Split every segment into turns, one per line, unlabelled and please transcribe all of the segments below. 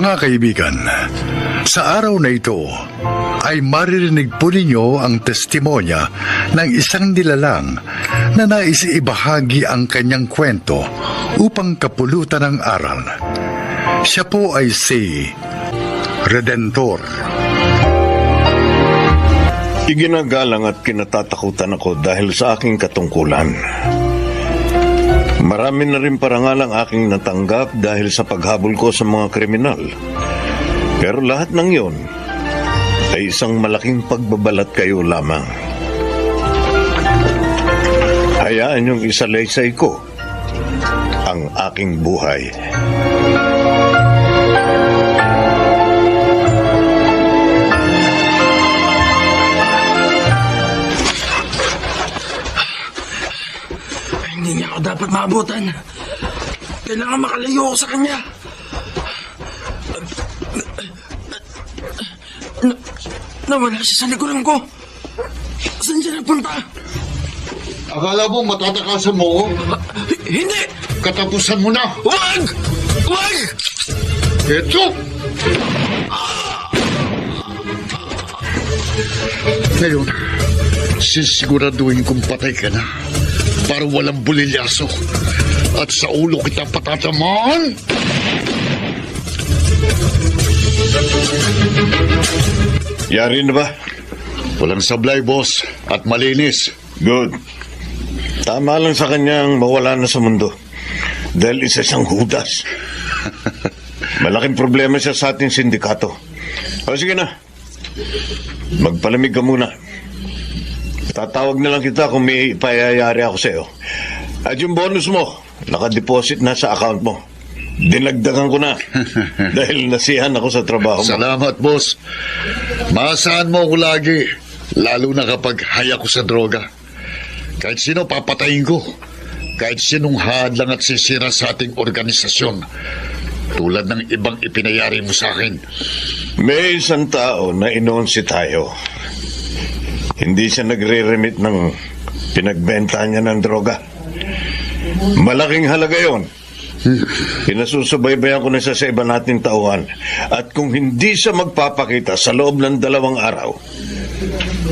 Mga kaibigan, sa araw na ito ay maririnig po ninyo ang testimonya ng isang nilalang na nais ibahagi ang kanyang kwento upang kapulutan ng aral. Siya po ay si Redentor.
Iginagalang at kinatatakutan ako dahil sa aking katungkulan. Marami na rin parangal ang aking natanggap dahil sa paghabol ko sa mga kriminal. Pero lahat ng yon ay isang malaking pagbabalat kayo lamang. Hayaan niyong isalaysay ko ang aking buhay.
Hindi niya ako dapat maabutan. Kailangan makalayo ako sa kanya. Nawala siya sa likuran ko. Saan siya nagpunta?
Akala mo matatakasan mo?
Hindi!
Katapusan mo na!
Wag! Wag!
Ito! Ngayon, sisiguraduhin kong patay ka na para walang bulilyaso at sa ulo kita patatamaan.
Yari na ba?
Walang sablay, boss, at malinis.
Good. Tama lang sa kanyang mawala na sa mundo. Dahil isa siyang hudas. Malaking problema siya sa ating sindikato. O sige na. Magpalamig ka muna. Tatawag na lang kita kung may ipayayari ako sa'yo. At yung bonus mo, nakadeposit na sa account mo. Dinagdagan ko na. Dahil nasihan ako sa trabaho mo.
Salamat, boss. Maasahan mo ako lagi, lalo na kapag haya ko sa droga. Kahit sino papatayin ko. Kahit sinong hadlang at sisira sa ating organisasyon. Tulad ng ibang ipinayari mo sa akin.
May isang tao na inonsi tayo. Hindi siya nagre-remit ng pinagbenta niya ng droga. Malaking halaga yon. Pinasusubaybayan ko na siya sa iba nating tauhan. At kung hindi siya magpapakita sa loob ng 2 araw,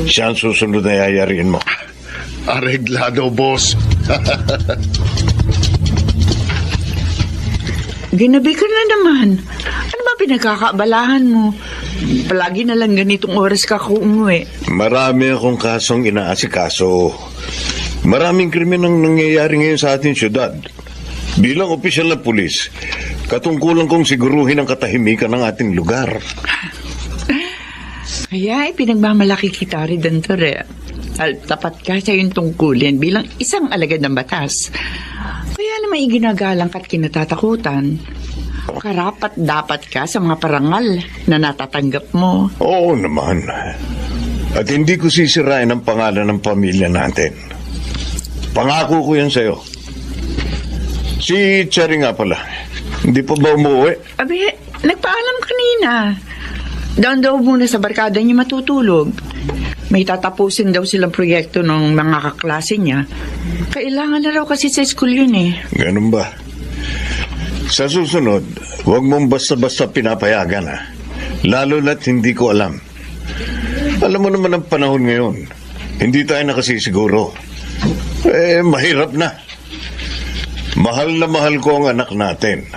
siya ang susunod na yayarin mo.
Areglado, boss.
Ginabi ka na naman. Ano ba pinagkakaabalahan mo? Palagi na lang ganitong oras ka kung umuwi.
Marami akong kasong inaasikaso. Maraming krimen ang nangyayari ngayon sa ating syudad. Bilang opisyal na pulis, katungkulan kong siguruhin ang katahimikan ng ating lugar.
Kaya pinagmamalaki kita rin, Redentor. Tapat ka sa iyong tungkulin bilang isang alagad ng batas. Kaya naman iginagalang ka't kinatatakutan. Karapat dapat ka sa mga parangal na natatanggap mo.
Oo naman. At hindi ko sisirain ang pangalan ng pamilya natin. Pangako ko yan sa'yo. Si Cherry nga pala. Hindi pa ba umuwi?
Abi, nagpaalam kanina. Doon daw muna sa barkada niya matutulog. May tatapusin daw silang proyekto ng mga kaklase niya. Kailangan na raw kasi sa school yun eh.
Ganun ba? Sa susunod, huwag mong basta-basta pinapayagan ha. Lalo na't hindi ko alam. Alam mo naman ang panahon ngayon. Hindi tayo nakasisiguro. Mahirap na. Mahal na mahal ko ang anak natin.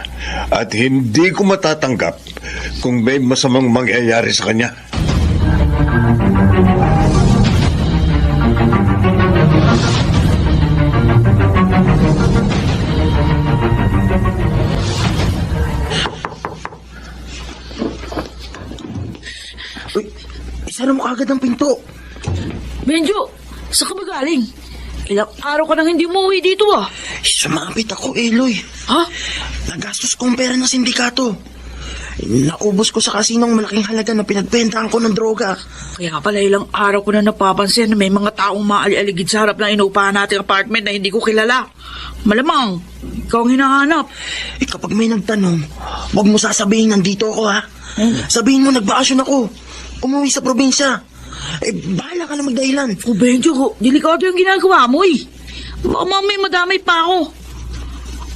At hindi ko matatanggap kung may masamang mangyayari sa kanya.
Uy, isara mo kagad ang pinto.
Benjo, saan ka ba galing? Ilang araw ka nang hindi umuwi dito ah.
Sumapit ako, Eloy.
Ha?
Nagastos kong pera ng sindikato. Naubos ko sa kasinong malaking halaga na pinagbentahan ko ng droga.
Kaya pala ilang araw ko na napapansin na may mga taong maali-aligid sa harap ng inuupahan nating apartment na hindi ko kilala. Malamang, ikaw ang hinahanap.
Kapag may nagtanong, huwag mo sasabihin nandito ako ha. Sabihin mo nagbakasyon ako. Umuwi sa probinsya. Bahala ka na magdahilan.
O Benjo, delikado yung ginagawa mo eh. Mamay madamay pa ako.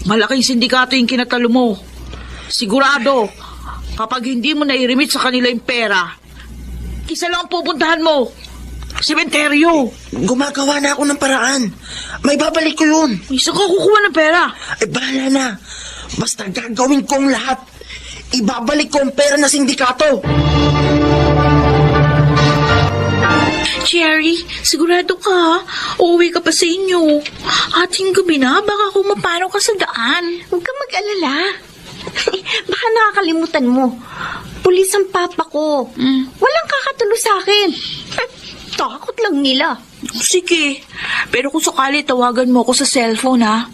Malaking sindikato yung kinatalo mo. Sigurado, Kapag hindi mo nairimit sa kanila yung pera, isa lang ang pupuntahan mo. Sementeryo.
Gumagawa na ako ng paraan. May babalik ko yun.
Isa ka kukuha ng pera.
Bahala na. Basta gagawin ko ang lahat. Ibabalik ko ang pera na sindikato.
Cherry, sigurado ka ha? Uuwi ka pa sa inyo. Ating gabi na, baka kung mapano ka sa daan.
Huwag ka mag-alala. Baka nakakalimutan mo. Pulis ang papa ko. Walang kakatulo sa akin. Takot lang nila.
Sige, pero kung sakali tawagan mo ako sa cellphone ha.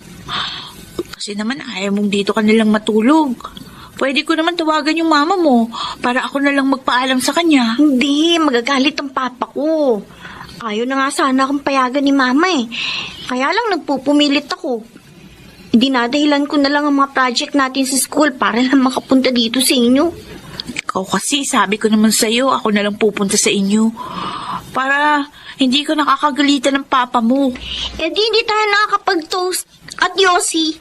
Kasi naman ayaw mong dito ka nilang matulog. Pwede ko naman tawagan yung mama mo para ako na lang magpaalam sa kanya.
Hindi, magagalit ang papa ko. Ayaw na nga sana akong payagan ni mama eh. Kaya lang nagpupumilit ako. Dinadahilan ko na lang ang mga project natin sa school para lang makapunta dito sa inyo.
Ikaw kasi, sabi ko naman sa'yo, ako na lang pupunta sa inyo. Para hindi ko nakakagalitan ng papa mo.
Eh di hindi tayo nakakapag-toast at yosi.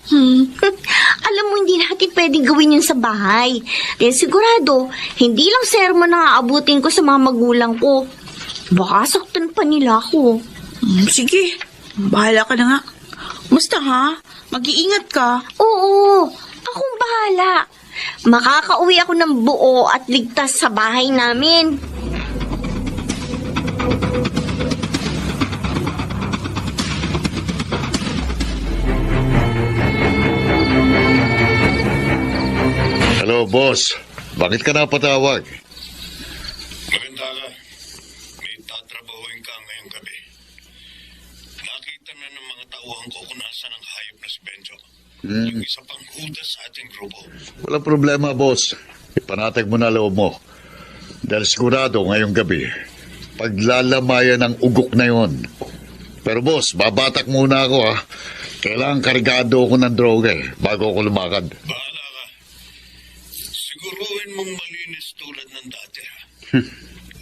Alam mo, hindi natin pwedeng gawin yun sa bahay. Kaya sigurado, hindi lang sermon na aabutin ko sa mga magulang ko. Baka saktan pa nila ako.
Sige, bahala ka na nga. Basta ha, mag-iingat ka.
Oo, akong bahala. Makakauwi ako ng buo at ligtas sa bahay namin.
Hello, boss. Bakit ka napatawag?
Maganda ka. May tatrabahuin ka ngayong gabi. Nakita na ng mga tauhan ko kung nasaan ang hayop na si Benjo. Yung isa pang hudas sa ating grupo.
Walang problema, boss. Ipanatag mo na loob mo. Dahil sigurado ngayong gabi, paglalamayan ng ugok na yon. Pero boss, babatak muna ako ha. Kailangan kargado ako ng droga bago ako lumakad.
Bahala ka. Siguruhin mong malinis tulad ng dati ha.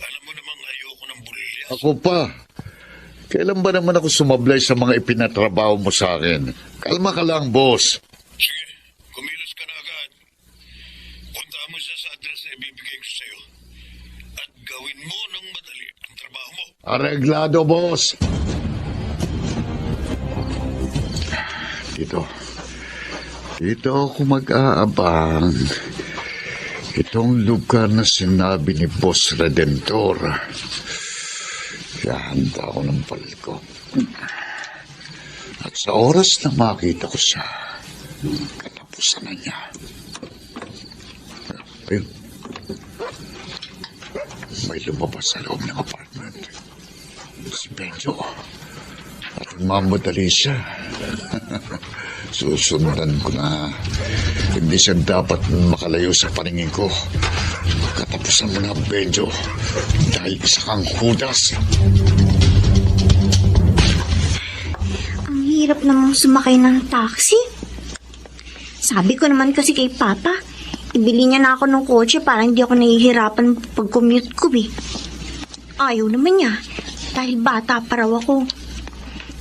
Alam mo namang ayoko ng bulilyas.
Ako pa. Kailan ba naman ako sumablay sa mga ipinatrabaho mo sa akin? Kalma ka lang, boss.
Sige, kumilos ka na agad. Punta mo siya sa address na ibibigay ko sa'yo. At gawin mo ng madali ang trabaho mo.
Areglado, boss. Dito ako mag-aabang. Itong lugar na sinabi ni Boss Redentor. Handa ako ng palko. At sa oras na makita ko siya, katapusan na niya. Ayun. May lumabas sa loob ng apartment. Si Benjo. At mamadali siya. Susundan ko na. Hindi siya dapat makalayo sa paningin ko. Katapusan mo na, Benjo. Dahil isa kang hudas.
Ang hirap namang sumakay ng taxi. Sabi ko naman kasi kay Papa, ibili niya na ako ng kotse para hindi ako nahihirapan pag-commute ko eh. Ayaw naman niya, dahil bata pa raw ako.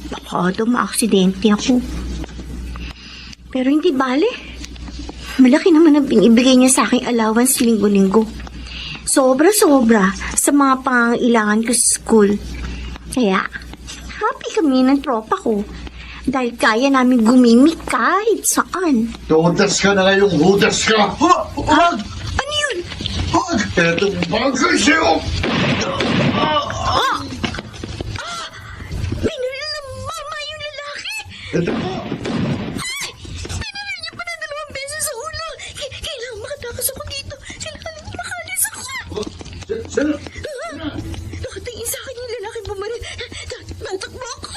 Baka daw maaksidente ako. Pero hindi bale. Malaki naman ang binibigay niya sa aking allowance linggo-linggo. Sobra-sobra sa mga pangangailangan ko sa school. Kaya, happy kami ng tropa ko. Dahil kaya namin gumimik kahit saan.
Hudas ka na ngayong hudas ka!
Huwag! Ano yun?
Huwag! Etong bagay sa'yo!
Binaril ng mama yung lalaki!
Ito pa!
Binaril niya pa na 2 beses sa ulo! Kailangan makatakas ako dito! Kailangan makalis ako!
Sino?
Nakatingin sa akin yung lalaki bumaril! Natakbo ako!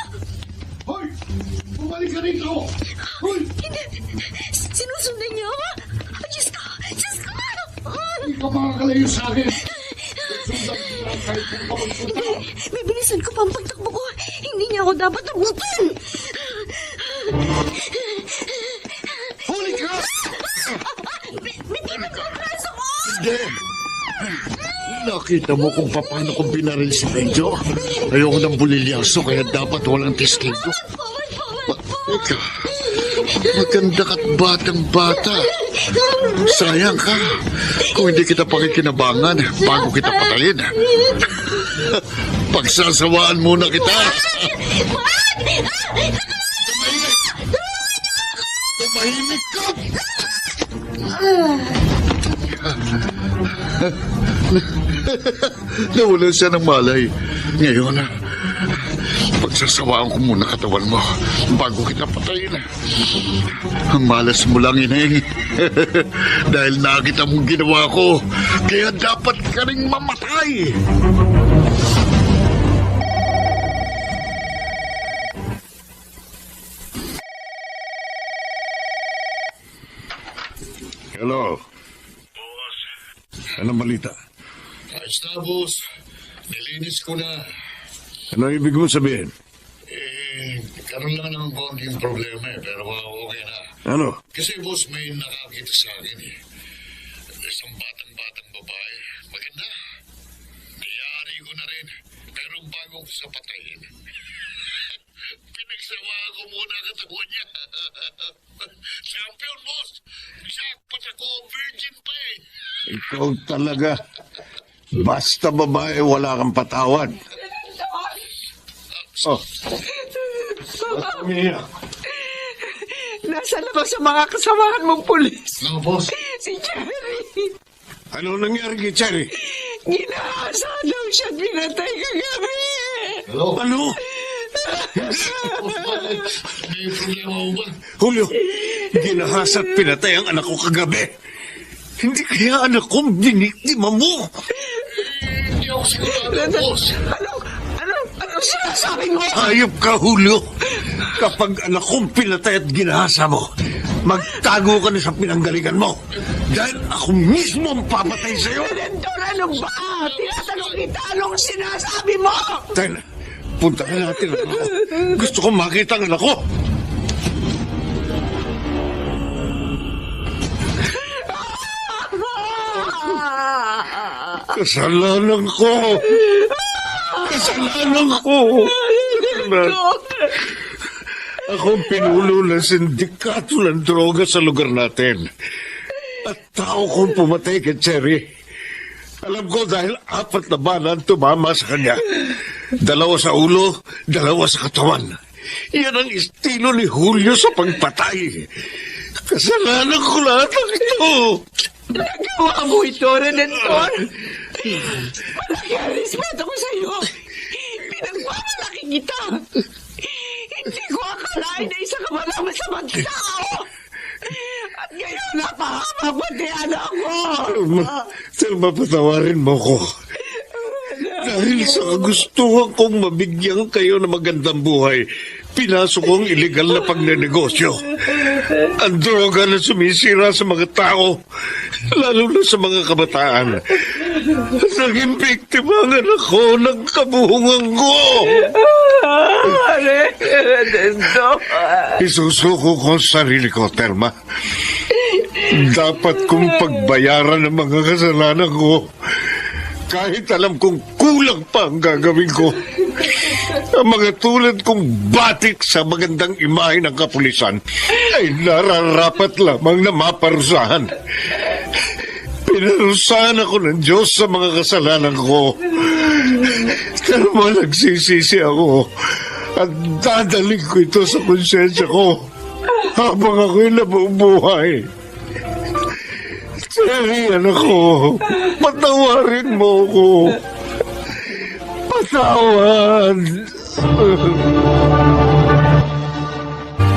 Hoy! Bumalik ka rito! Hoy!
Hindi! Sinusundan niya ako! Diyos ko! Diyos ko!
Hindi ka makakalayo sa akin! Sundan ko lang kahit kung kapagsundan!
Bibilisan ko pa ang pagtakbo ko! Hindi niya ako dapat abutin!
Huli ka!
Bitiwan ko ang braso ko!
Hindi! Nakita mo kung paano kong binaril si Benjo? Ayoko ng bulilyaso kaya dapat walang testigo.
Forward!
Ika, Maganda ka't batang-bata. Sayang ka. Kung hindi kita pakikinabangan bago kita patayin. Pagsasawaan muna kita. Tumahimik ka. Nawalan siya ng malay. Ngayon, pagsasawaan ko muna katawan mo bago kita patayin. Ang malas mo lang, Ineng. Dahil nakita mong ginawa ko, kaya dapat ka ring mamatay.
Hello. Boss. Anong balita?
Ayos na, boss. Nilinis ko na.
Ano ibig mo sabihin?
Karoon lang naman konting problema pero okay na.
Ano?
Kasi, boss, may nakakita sa akin Isang batang babae. Maganda. Nayari ko na rin. Pero bago ko sa patayin, pinagsawaan ko muna katawan niya. Champion, boss! Jackpot ako, virgin pa
Ikaw talaga. Basta babae, wala kang patawad. Oh. Ba't umiiyak?
Nasa labas sa mga kasamahan mong pulis.
No, boss.
Si Cherry.
Ano nangyari kay Cherry?
Ginahasa daw siya pinatay kagabi.
Hello?
Ano?
May problema mo ba?
Julio, ginahasa at pinatay ang anak ko kagabi. Hindi kaya anak ko biniktima mo.
Hindi ako sigurado, boss.
Ano sinasabi mo?
Hayop ka, Julio. Kapag anak kong pinatay at ginahasa mo, magtago ka na sa pinanggalingan mo. Dahil ako mismo ang papatay sa'yo.
Redentor, ano ba? Tinatanong kita, anong sinasabi mo?
Tayo na. Punta na natin ang anak ko. Gusto kong makita ang anak ko. Kasalanan ko. Kasalanan ko. Ako ang pinulo ng sindikato ng droga sa lugar natin. At tao kong pumatay kay Cherry. Alam ko dahil 4 na bala ang tumama sa kanya. 2 sa ulo, 2 sa katawan. Yan ang estilo ni Julio sa pagpatay. Kasalanan ko lahat ng ito.
Nagawa mo ito, Redentor. Malaki ang respeto ko sa iyo. Pinagmamalaki kita. Hindi ko akalain na isa ka malamang sa magtao. At ngayon napahamak pati anak ko.
Selma, patawarin mo ko. Dahil sa kagustuhan kong mabigyan kayo ng magandang buhay, pinasok ko ang iligal na pagnenegosyo. Ang droga na sumisira sa mga tao, lalo na sa mga kabataan. Naging biktima ang anak ko ng kabuhungan ko.
Redentor.
Isusuko ko ang sarili ko, Telma. Dapat kong pagbayaran ng mga kasalanan ko. Kahit alam kong kulang pa ang gagawin ko. Ang mga tulad kong batik sa magandang imahe ng kapulisan ay nararapat lamang na maparusahan. Pinarusahan ako ng Diyos sa mga kasalanan ko. Pero nagsisisi ako at dadaling ko ito sa konsensya ko habang ako'y nabubuhay. Cherry, anak ko, patawarin mo ko. Patawad.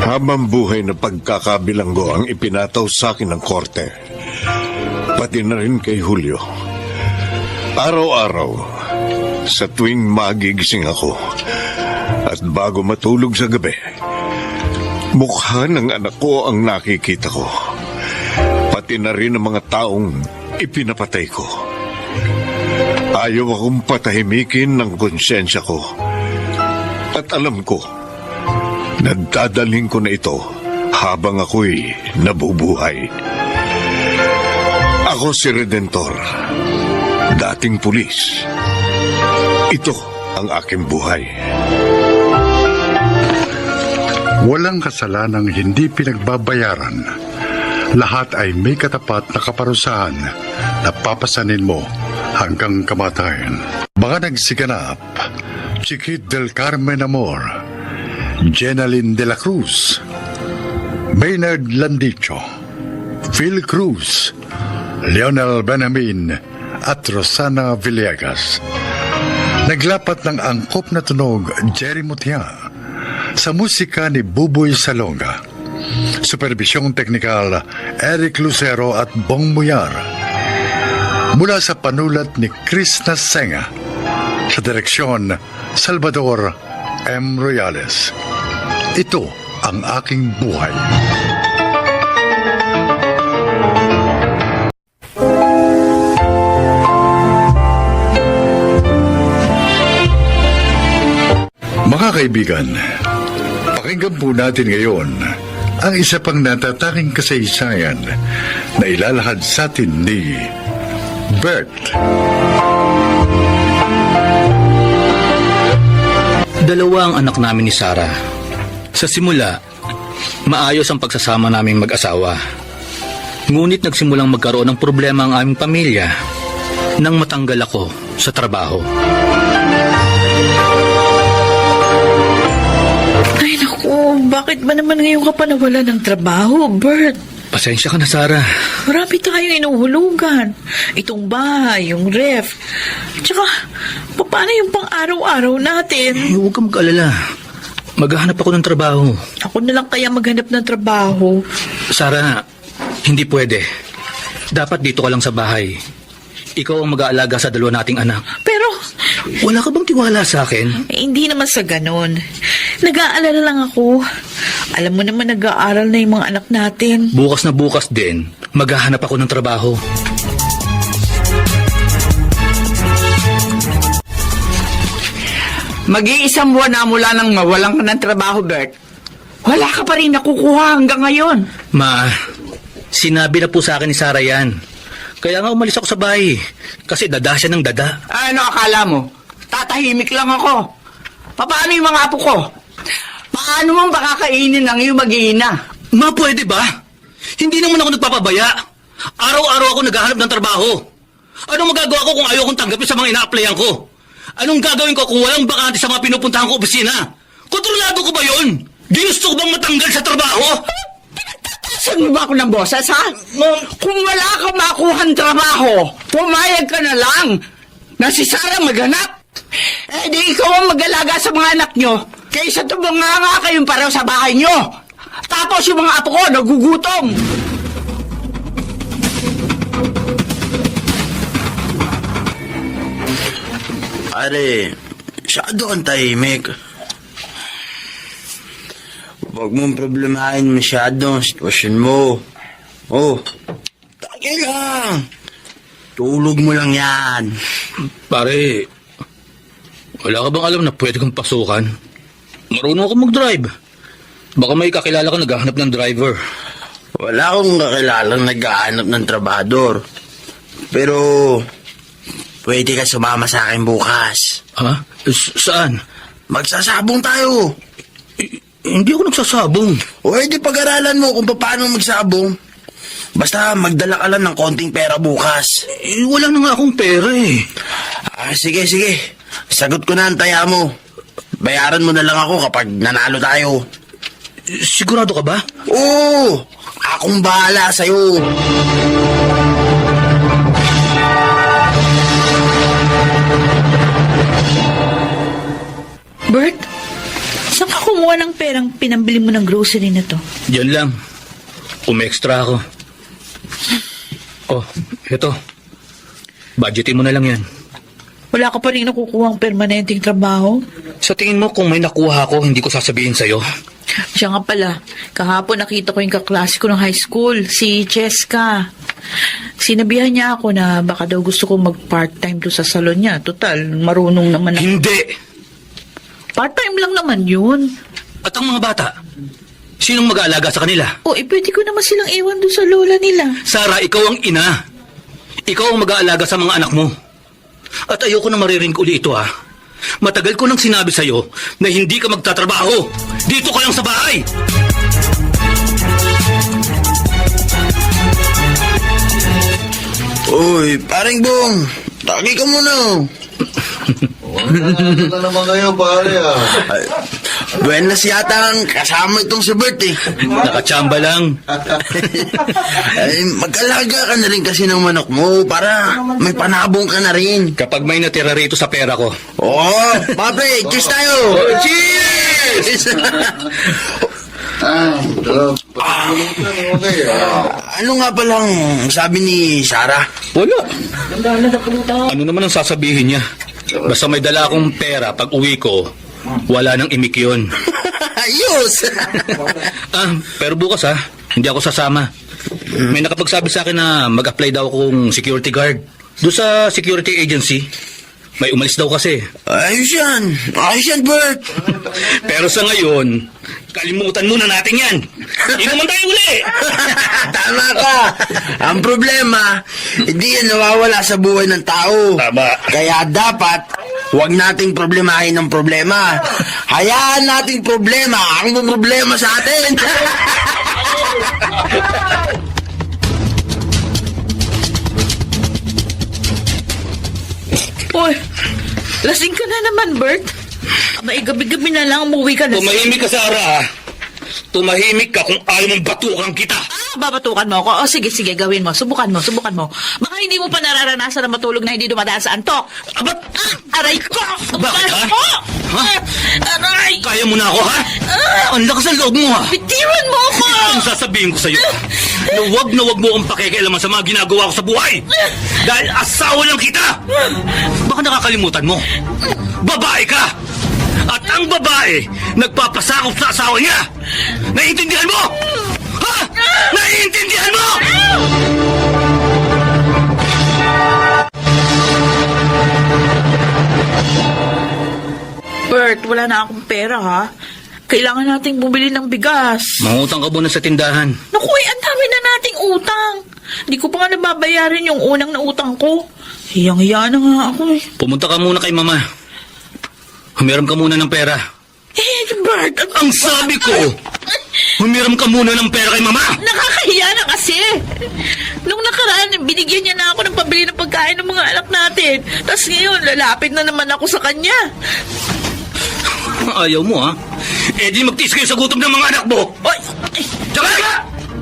Habang buhay na pagkakabilanggo ang ipinataw sa akin ng korte, pati na rin kay Julio. Araw-araw, sa tuwing magigising ako, at bago matulog sa gabi, mukha ng anak ko ang nakikita ko. Pati na rin ang mga taong ipinapatay ko. Ayaw akong patahimikin ng konsensya ko. At alam ko, nadadaling ko na ito habang ako'y nabubuhay. Ako si Redentor, dating pulis. Ito ang aking buhay.
Walang kasalanang hindi pinagbabayaran. Lahat ay may katapat na kaparusahan na papasanin mo hanggang kamatayan. Mga nagsiganap, Chiquit del Carmen Amor, Jenaline de la Cruz, Maynard Landicho, Phil Cruz, Leonel Benjamin at Rosana Villegas. Naglapat ng angkop na tunog Jerry Mutia sa musika ni Buboy Salonga. Supervisyong teknikal Eric Lucero at Bong Muyar. Mula sa panulat ni Chris Nasenga. Sa direksyon Salvador M. Royales. Ito ang aking buhay. Mga kaibigan, pakinggan po natin ngayon ang isa pang natatanging kasaysayan na ilalahad sa atin ni Bert.
Dalawa ang anak namin ni Sarah. Sa simula, maayos ang pagsasama naming mag-asawa. Ngunit nagsimulang magkaroon ng problema ang aming pamilya nang matanggal ako sa trabaho.
Ay, naku, bakit ba naman ngayon ka pa nawala ng trabaho, Bert?
Pasensya ka na, Sarah.
Marami tayong inuhulugan. Itong bahay, yung ref. Tsaka, paano yung pang-araw-araw natin?
Huwag kang mag-alala. Maghahanap ako ng trabaho.
Ako na lang kaya maghanap ng trabaho.
Sarah, hindi pwede. Dapat dito ka lang sa bahay. Ikaw ang mag-aalaga sa dalawa nating anak.
Pero,
Wala ka bang tiwala sa akin?
hindi naman sa ganon. Nag-aalala lang ako. Alam mo naman, nag-aaral na yung mga anak natin.
Bukas na bukas din, maghahanap ako ng trabaho.
Mag-iisang buwan na mula nang mawalan ka ng trabaho, Bert. Wala ka pa rin nakukuha hanggang ngayon.
Ma, sinabi na po sa akin ni Sarah yan. Kaya nga umalis ako sa bahay. Kasi dada siya ng dada.
Ano akala mo? Tatahimik lang ako. Paano yung mga apo ko? Paano mong baka kainin ng iyong mag-iina?
Ma, pwede ba? Hindi naman ako nagpapabaya. Araw-araw ako naghahanap ng trabaho. Anong magagawa ko kung ayaw kong tanggapin sa mga ina-applyan ko? Anong gagawin ko kung walang bakante sa mga pinupuntahan ko opisina? Kontrolado ko ba yun? Ginusto ko bang matanggal sa trabaho?
Saan mo ba ako ng boses, ha? Kung wala kang makuhang trabaho, pumayag ka na lang na si Sarah maghanap. Eh di ikaw ang mag-alaga sa mga anak nyo kaysa tumanganga kayong pareho sa bahay nyo. Tapos yung mga apo ko nagugutom.
Pare, masyado kang tahimik. Huwag mong problemahin masyado ang sitwasyon mo. Oh, tagay lang. Tulog mo lang yan.
Pare, wala ka bang alam na pwede kang pasukan? Marunong ako mag-drive. Baka may kakilala ka naghahanap ng driver.
Wala akong kakilalang naghahanap ng trabador. Pero, pwede ka sumama sa akin bukas.
Ha? Saan?
Magsasabong tayo.
Hindi ako nagsasabong.
O edi pag-aralan mo kung paano magsabong. Basta magdala ka lang ng konting pera bukas.
Wala na nga akong pera eh.
Sige. Sagot ko na ang taya mo. Bayaran mo na lang ako kapag nanalo tayo.
Sigurado ka ba?
Oo! Akong bahala sa'yo.
Bert, saan ka kumuha ng perang pinambili mo ng grocery na to?
Yan lang. Umextra ako. Oh, eto. Budgetin mo na lang yan.
Wala ka pa rin nakukuha ang permanenteng trabaho?
Sa tingin mo kung may nakuha ako, hindi ko sasabihin sa'yo.
Siya nga pala, kahapon nakita ko yung kaklase ko ng high school, si Cheska. Sinabihan niya ako na baka daw gusto ko mag-part-time doon sa salon niya. Total, marunong naman ako.
Hindi!
Part-time lang naman yun.
At ang mga bata, sinong mag-aalaga sa kanila?
O, pwede ko naman silang iwan doon sa lola nila.
Sarah, ikaw ang ina. Ikaw ang mag-aalaga sa mga anak mo. At ayoko na maririnig uli ito ha. Matagal ko nang sinabi sa'yo na hindi ka magtatrabaho. Dito ka lang sa bahay.
Uy, paring Bong, taki ka muna.
Ano naman kayo, pare
Ay, buenas yata ang kasama itong si Bert eh.
Nakachamba lang.
Ay, mag-alaga ka na rin kasi ng manok mo para may panabong ka na rin.
Kapag may natira rito sa pera ko.
Oo, pape, cheers tayo! Cheers! Ano nga palang sabi ni Sarah?
Wala. Ano naman ang sasabihin niya? Basta may dala akong pera pag uwi ko, wala nang imik yun.
Ayos!
Pero bukas hindi ako sasama. May nakapagsabi sa akin na mag-apply daw akong security guard. Doon sa security agency. May umalis daw kasi.
Ayos yan, Bert.
Pero sa ngayon, kalimutan muna natin yan. Hindi naman tayo uli.
Tama ka. Ang problema, hindi yan nawawala sa buhay ng tao.
Tama.
Kaya dapat, huwag nating problemahin ang problema. Hayaan nating problema ang problema sa atin.
Uy, lasing ka na naman, Bert. Abay, gabi-gabi na lang umuwi ka na.
Tumahimik ka, Sarah. Tumahimik ka kung ayaw mong batukan kita.
Babatukan mo ako. O, sige, gawin mo. Subukan mo. Baka hindi mo pa nararanasan na matulog na hindi dumadaan sa antok.
Abat!
Aray ko!
Bakit, ha?
Mo!
Ha?
Aray!
Kaya mo na ako, ha? Ang lakas ng loob mo, ha?
Bitiwan mo ako!
Ang sasabihin ko sa'yo, na wag mo akong pakikialaman sa mga ginagawa ko sa buhay. Dahil asawa lang kita. Baka nakakalimutan mo. Babae ka. At ang babae, nagpapasakop sa asawa niya. Naiintindihan mo? Ha? Naiintindihan mo?
Bert, wala na akong pera, ha? Kailangan nating bumili ng bigas.
Mangutang ka muna sa tindahan.
Naku, ang dami na nating utang. Di ko pa nga nababayaran yung unang na utang ko. Hiyang-hiya na nga ako eh.
Pumunta ka muna kay mama. Humiram ka muna ng pera.
Bert,
Ang sabi ko, humiram ka muna ng pera kay mama.
nakakahiya na kasi. Nung nakaraan, binigyan niya na ako ng pabili ng pagkain ng mga anak natin. Tapos ngayon, lalapit na naman ako sa kanya.
Ayaw mo, ha? Eh di magtiis kayo sa gutom ng mga anak mo.
Oy!
Tsaka ka!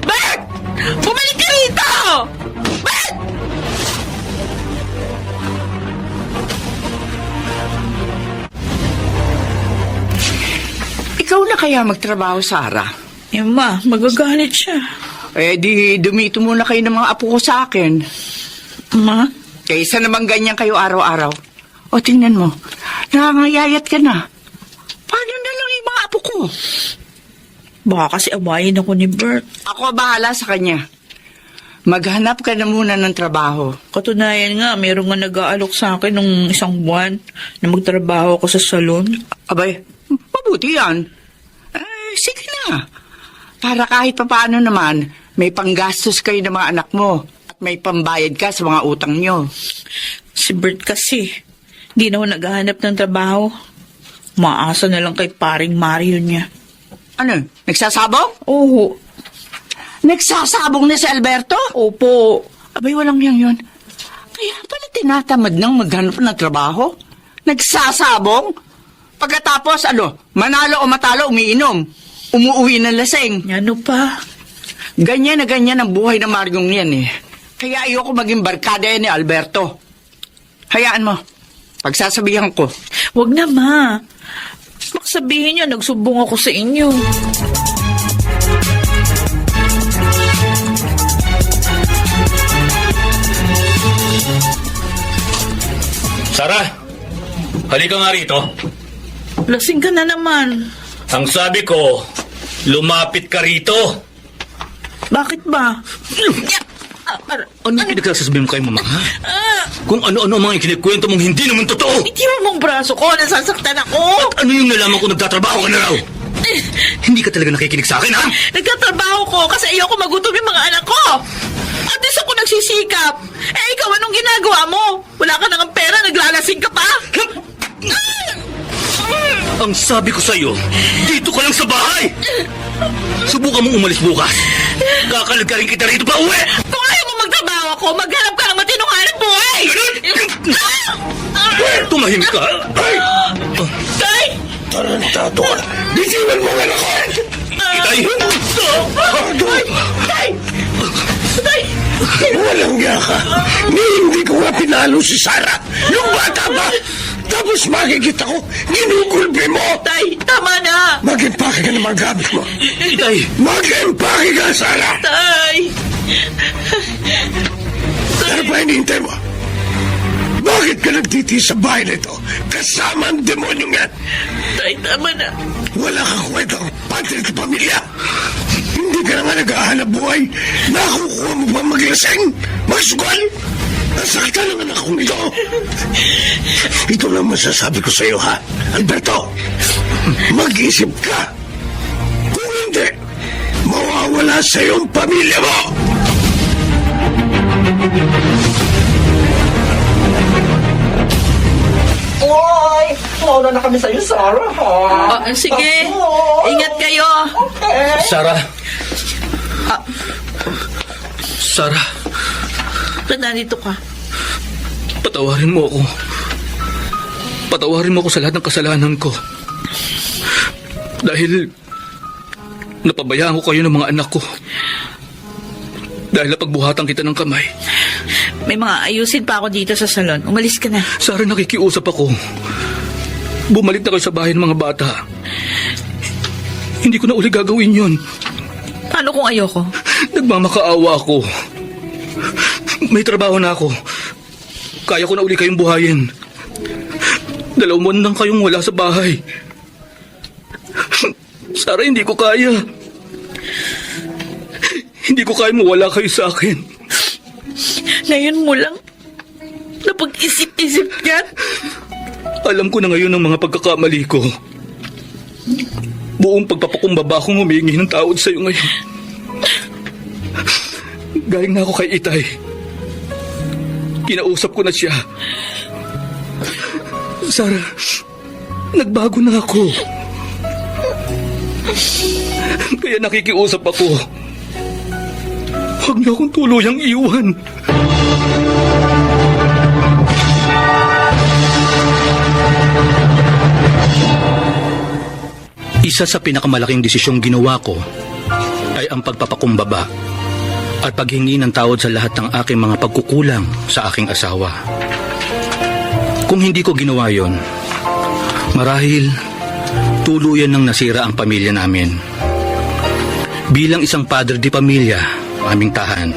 Bert! Bumalik ka rito! Bert!
Ikaw na kaya magtrabaho, Sarah?
Eh, ma, magagalit siya.
Eh di dumito muna kayo ng mga apo ko sa akin.
Ma?
Kaysa naman ganyan kayo araw-araw. O tingnan mo, nakangayayat ka na. Paano na lang yung mga apo ko?
Baka kasi awayin ako ni Bert.
Ako bahala sa kanya. Maghanap ka na muna ng trabaho.
Katunayan nga, meron nga nag-aalok sa akin nung isang buwan na magtrabaho ako sa salon.
Abay, mabuti yan. Sige na. Para kahit papaano naman, may panggastos kayo ng mga anak mo at may pambayad ka sa mga utang nyo.
Si Bert kasi, di na ako naghahanap ng trabaho. Maasa na lang kay paring Mario niya.
Ano, nagsasabong?
Oo.
Nagsasabong na si Alberto?
Opo.
Abay, walang yan yun. Kaya pala tinatamad nang maghanap ng trabaho? Nagsasabong? Pagkatapos, manalo o matalo, umiinom. Umuuwi ng lasing.
Ano pa?
Ganyan na ganyan ang buhay ng Maryong yan eh. Kaya ayoko maging barkada yan ni Alberto. Hayaan mo. Pagsasabihan ko.
Wag na, ma. Maksabihin niyo, nagsumbong ako sa inyo.
Sarah, halika nga rito.
Lasing ka na naman.
Ang sabi ko, lumapit ka rito.
Bakit ba?
Ano yung pinagsasabihin mo kay mama, ha? Kung ano-ano ang mga kinikwento mong hindi naman totoo.
Itiwan mo ang braso ko, nasasaktan ako.
At ano yung nalaman ko nagtatrabaho ka na raw? Hindi ka talaga nakikinig sa akin, ha?
Nagtatrabaho ko kasi ayoko magutom yung mga anak ko. At least ako nagsisikap. Eh, ikaw anong ginagawa mo? Wala ka nang pera, naglalasing ka pa?
Ang sabi ko sa'yo, dito ka lang sa bahay! Subukan mong umalis bukas. Kakalagarin kita rito pa uwi!
Kung ayaw mo magtrabaho ako, maghanap ka ng matinong hanap buhay!
Tumahimik ka!
Tay!
Tarantado ka. Bitiwan mo nga ako.
Itay!
Tay! Tay!
Walang niya ka. Hindi ko nga pinalo si Sarah. Yung bata ba? Tapos makikita ko, ginugulpi mo.
Tay! Tama na!
Mag-impake ka ng mga gamit mo.
Itay!
Mag-impake ka, Sarah.
Tay!
Ano pa hinihintay mo? Bakit ka nagtitiis sa bahay nito? Kasama ang demonyong yan.
Tay, tama na.
Wala kang kwentang patri ka pamilya. Hindi ka na nga nag-ahanap buhay. Nakukuha mo ba maglaseng? Magsugal? Nasaktan ang anak kong ito. Ito lang masasabi ko sa iyo, ha? Alberto, mag-isip ka. Kung hindi, mawawala sa iyong pamilya mo.
Oy! Mauna na kami sa'yo, Sarah, ha?
Sige, ingat kayo.
Sarah! Sarah,
Ba't nandito ka?
patawarin mo ako. Patawarin mo ako sa lahat ng kasalanan ko. Dahil napabayaan ko kayo ng mga anak ko. Dahil napagbuhatan kita ng kamay.
May mga ayusin pa ako dito sa salon. Umalis ka na.
Sarah, nakikiusap ako. Bumalik na kayo sa bahay ng mga bata. Hindi ko na uli gagawin yun.
Paano kung ayoko?
Nagmamakaawa ako. May trabaho na ako. Kaya ko na uli kayong buhayin. 2 buwan lang kayong wala sa bahay. Sarah, hindi ko kaya. Hindi ko kaya mawala kayo sa akin.
Ngayon mo lang napag-isip-isip yan?
Alam ko na ngayon ang mga pagkakamali ko. Buong pagpapakumbaba akong humingi ng tawad sa iyo ngayon. Galing na ako kay Itay. Kinausap ko na siya. Sarah, nagbago na ako. Kaya nakikiusap ako. Huwag niyo akong tuluyang iwan. Isa sa pinakamalaking desisyong ginawa ko ay ang pagpapakumbaba at paghingi ng tawad sa lahat ng aking mga pagkukulang sa aking asawa. Kung hindi ko ginawa yon, marahil tuluyan nang nasira ang pamilya namin. Bilang isang padre di pamilya, aming tahan.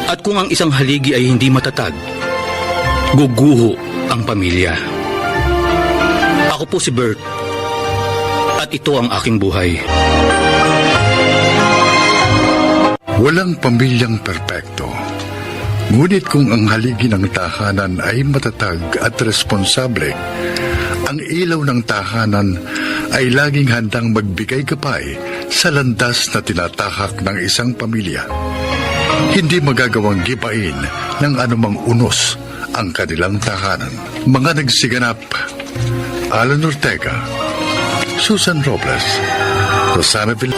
At kung ang isang haligi ay hindi matatag, guguho ang pamilya. Ako po si Bert. At ito ang aking buhay.
Walang pamilyang perpekto. Ngunit kung ang haligi ng tahanan ay matatag at responsable, ang ilaw ng tahanan ay laging handang magbigay gabay sa landas na tinatahak ng isang pamilya. Hindi magagawang gibain ng anumang unos ang kanilang tahanan. Mga nagsiganap, Alan Ortega, Susan Robles, Rosana Vill.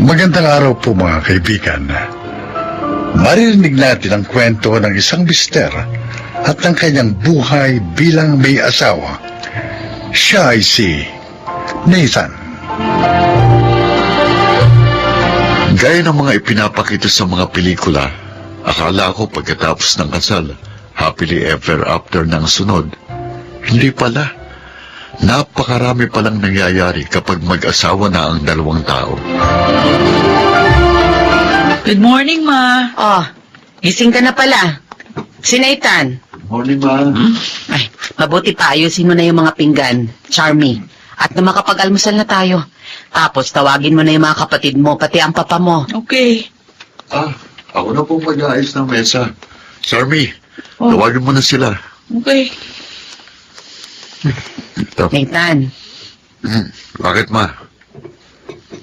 Magandang araw po mga kaibigan. Maririnig natin ang kwento ng isang mister at ng kanyang buhay bilang may asawa. Siya ay si Nathan.
Gaya ng mga ipinapakita sa mga pelikula, akala ko pagkatapos ng kasal, happily ever after ng sunod. Hindi pala. Napakarami palang nangyayari kapag mag-asawa na ang 2 tao.
Good morning, Ma.
Oh, gising ka na pala. Si Nathan.
Morning, Ma.
Ay, mabuti pa ayusin mo na yung mga pinggan, Charmy. At na makapag-almusal na tayo. Tapos tawagin mo na yung mga kapatid mo, pati ang papa mo.
Okay.
Ako na pong mag-aayos ng mesa. Sarmi, tawagin mo na sila.
Okay.
Ito.
Nathan,
Bakit, Ma?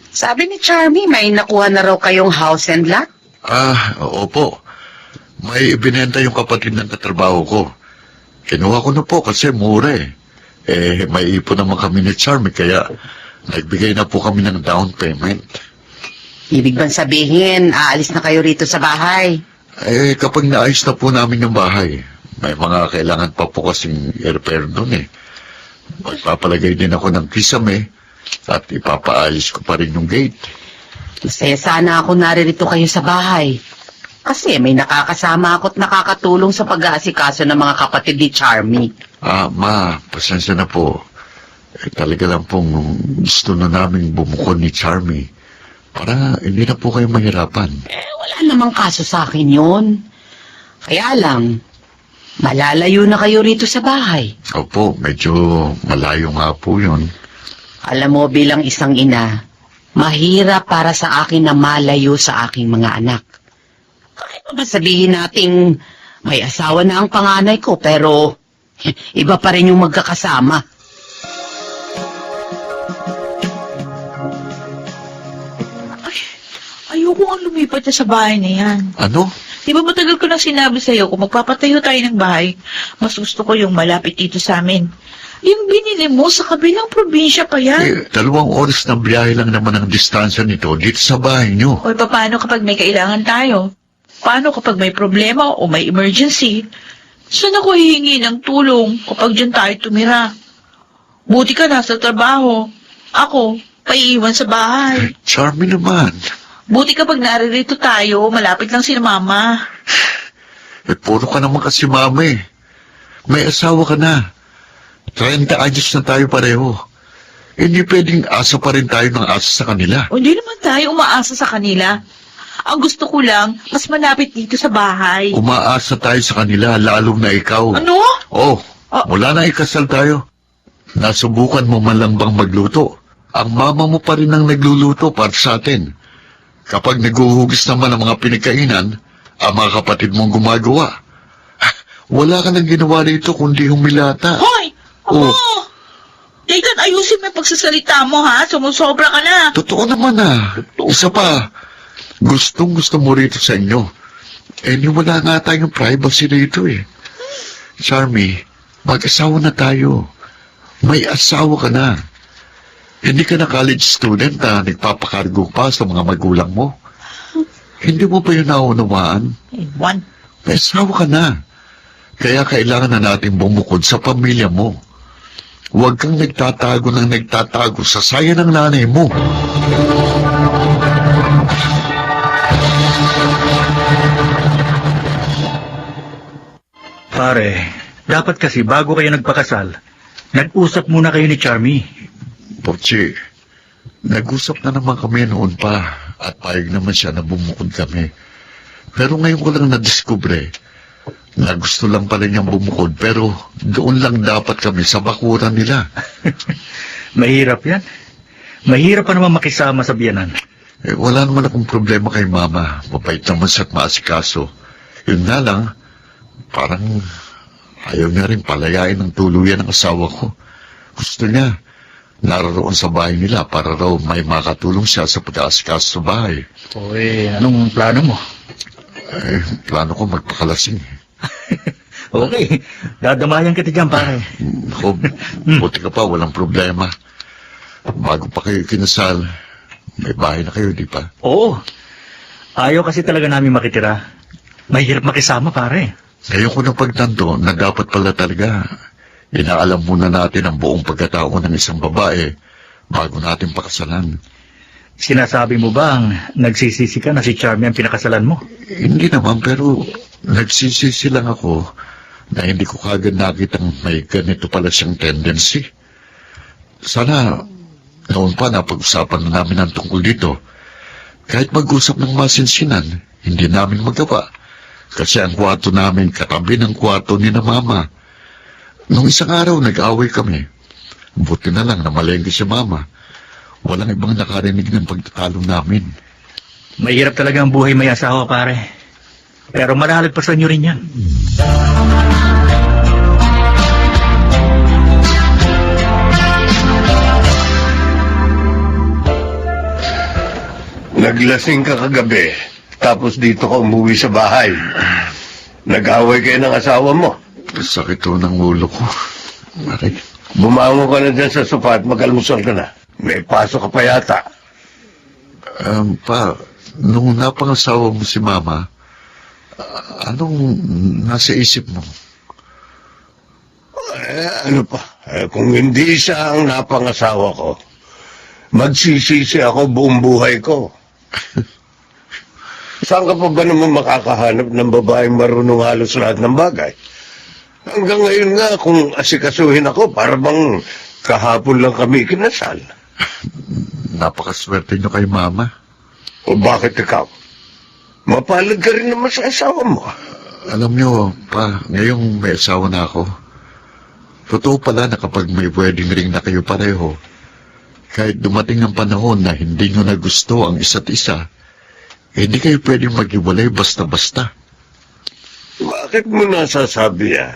sabi ni Charmy may nakuha na raw kayong house and lot.
Opo. May ibinenta yung kapatid ng katrabaho ko. Kinuha ko na po kasi mura eh. May ipon naman kami ni Charmy kaya nagbigay na po kami ng down payment.
Ibig bang sabihin, aalis na kayo rito sa bahay?
Kapag naayos na po namin yung bahay, may mga kailangan pa po kasing i-repair doon eh. Magpapalagay din ako ng kisame at ipapaayos ko pa rin yung gate.
Masaya sana ako naririto kayo sa bahay. Kasi may nakakasama ako at nakakatulong sa pag-aasikaso ng mga kapatid ni Charmy.
Ma, pasensya na po. Talaga lang pong gusto na namin bumukod ni Charmy para hindi na po kayo mahirapan.
Wala namang kaso sa akin yun. Kaya lang, malalayo na kayo rito sa bahay.
Opo, medyo malayo nga po yun.
Alam mo, bilang isang ina, mahirap para sa akin na malayo sa aking mga anak. Kahit pa ba sabihin nating may asawa na ang panganay ko, pero iba pa rin yung magkakasama.
Ayoko ang lumipat na sa bahay na yan.
Ano?
Di ba matagal ko nang sinabi sa'yo, kung magpapatayo tayo ng bahay, mas gusto ko yung malapit dito sa amin. Yung binili mo sa kabilang probinsya pa yan.
2 oras na biyahe lang naman ang distansya nito dito sa bahay nyo.
O paano kapag may kailangan tayo? Paano kapag may problema o may emergency? Saan ako hihingi ng tulong kapag dyan tayo tumira? Buti ka nasa trabaho. Ako, paiiwan sa bahay.
Charmy naman.
Buti kapag naririto tayo, malapit lang si mama.
Puro ka naman kasi mama eh. May asawa ka na. 30 anyos na tayo pareho. Hindi pwedeng asa pa rin tayo ng asa sa kanila.
O hindi naman tayo umaasa sa kanila. Ang gusto ko lang, mas malapit dito sa bahay.
Umaasa tayo sa kanila, lalong na ikaw.
Ano?
Oh, mula na ikasal tayo. Nasubukan mo man lang bang magluto? Ang mama mo pa rin ang nagluluto para sa atin. Kapag naguhugis naman ang mga pinagkainan, ang mga kapatid mong gumagawa. Wala ka nang ginawa rito kundi humilata.
Hoy!
Oh.
Ako! Nathan, ayusin mo yung pagsasalita mo, ha? Sumusobra ka na.
Totoo naman Isa pa, gustong gusto mo rito sa inyo. Wala nga tayong privacy rito eh. Charmy, mag-asawa na tayo. May asawa ka na. Hindi ka na college student na nagpapakargo pa sa mga magulang mo. Hindi mo pa yun naunawaan?
One.
May asawa ka na. Kaya kailangan na natin bumukod sa pamilya mo. Huwag kang nagtatago sa saya ng nanay mo.
Pare, dapat kasi bago kayo nagpakasal, nag-usap muna kayo ni Charmy.
Pochi, nag-usap na naman kami noon pa at payag naman siya na bumukod kami. Pero ngayon ko lang na-discover na gusto lang pala niyang bumukod pero doon lang dapat kami sa bakuran nila.
Mahirap yan. Mahirap pa naman makisama sa biyanan.
Wala naman akong problema kay mama. Mabait naman siya at maasikaso. Yun nga lang, parang ayaw niya rin palayain ng tuluyan ng asawa ko. Gusto niya naroon sa bahay nila para raw may makatulong siya sa pag-aasikaso sa bahay.
Anong plano mo?
Plano ko magpakalasing.
Okay, dadamayan kita dyan, pare.
Buti ka pa, walang problema. Bago pa kayo kinasal, may bahay na kayo, di pa?
Oo. Ayaw kasi talaga namin makitira. Mahirap makisama, pare.
Ngayon ko na pagtanto na dapat pala talaga inaalam muna natin ang buong pagkatao ng isang babae bago natin pakasalan.
Sinasabi mo bang nagsisisi ka na si Charmy ang pinakasalan mo?
Hindi naman, pero nagsisisi lang ako na hindi ko kagad nakitang may ganito pala siyang tendency. Sana noon pa napag-usapan na namin ang tungkol dito. Kahit mag-usap ng masinsinan, hindi namin magawa. Kasi ang kwarto namin katabi ng kwarto ni na mama. Nung isang araw, nag-away kami. Buti na lang na malengke si mama. Walang ibang nakarinig ng pagtatalo namin.
Mahirap talaga ang buhay may asawa, pare. Pero malalagpasan nyo rin yan.
Naglasing ka kagabi, tapos dito ka umuwi sa bahay. Nag-away kayo ng asawa mo.
Sakit to ng ulo ko. Mari.
Bumangon ka na dyan sa sofa at mag-almusal ka na. May pasok ka pa yata.
Pa, nung napangasawa mo si Mama, anong nasa isip mo?
Ano pa? Kung hindi siya ang napangasawa ko, magsisisi ako buong buhay ko. Saan ka pa ba naman makakahanap ng babaeng marunong halos lahat ng bagay? Hanggang ngayon nga, kung asikasuhin ako, para bang kahapon lang kami kinasal.
Napakaswerte nyo kay Mama.
O bakit ikaw? Mapalad ka rin naman sa asawa mo.
Alam nyo, pa, ngayong may asawa na ako, totoo pala na kapag may wedding ring na kayo pareho, kahit dumating ang panahon na hindi nyo na gusto ang isa't isa, hindi kayo pwedeng maghiwalay basta-basta.
Bakit mo nasasabi yan?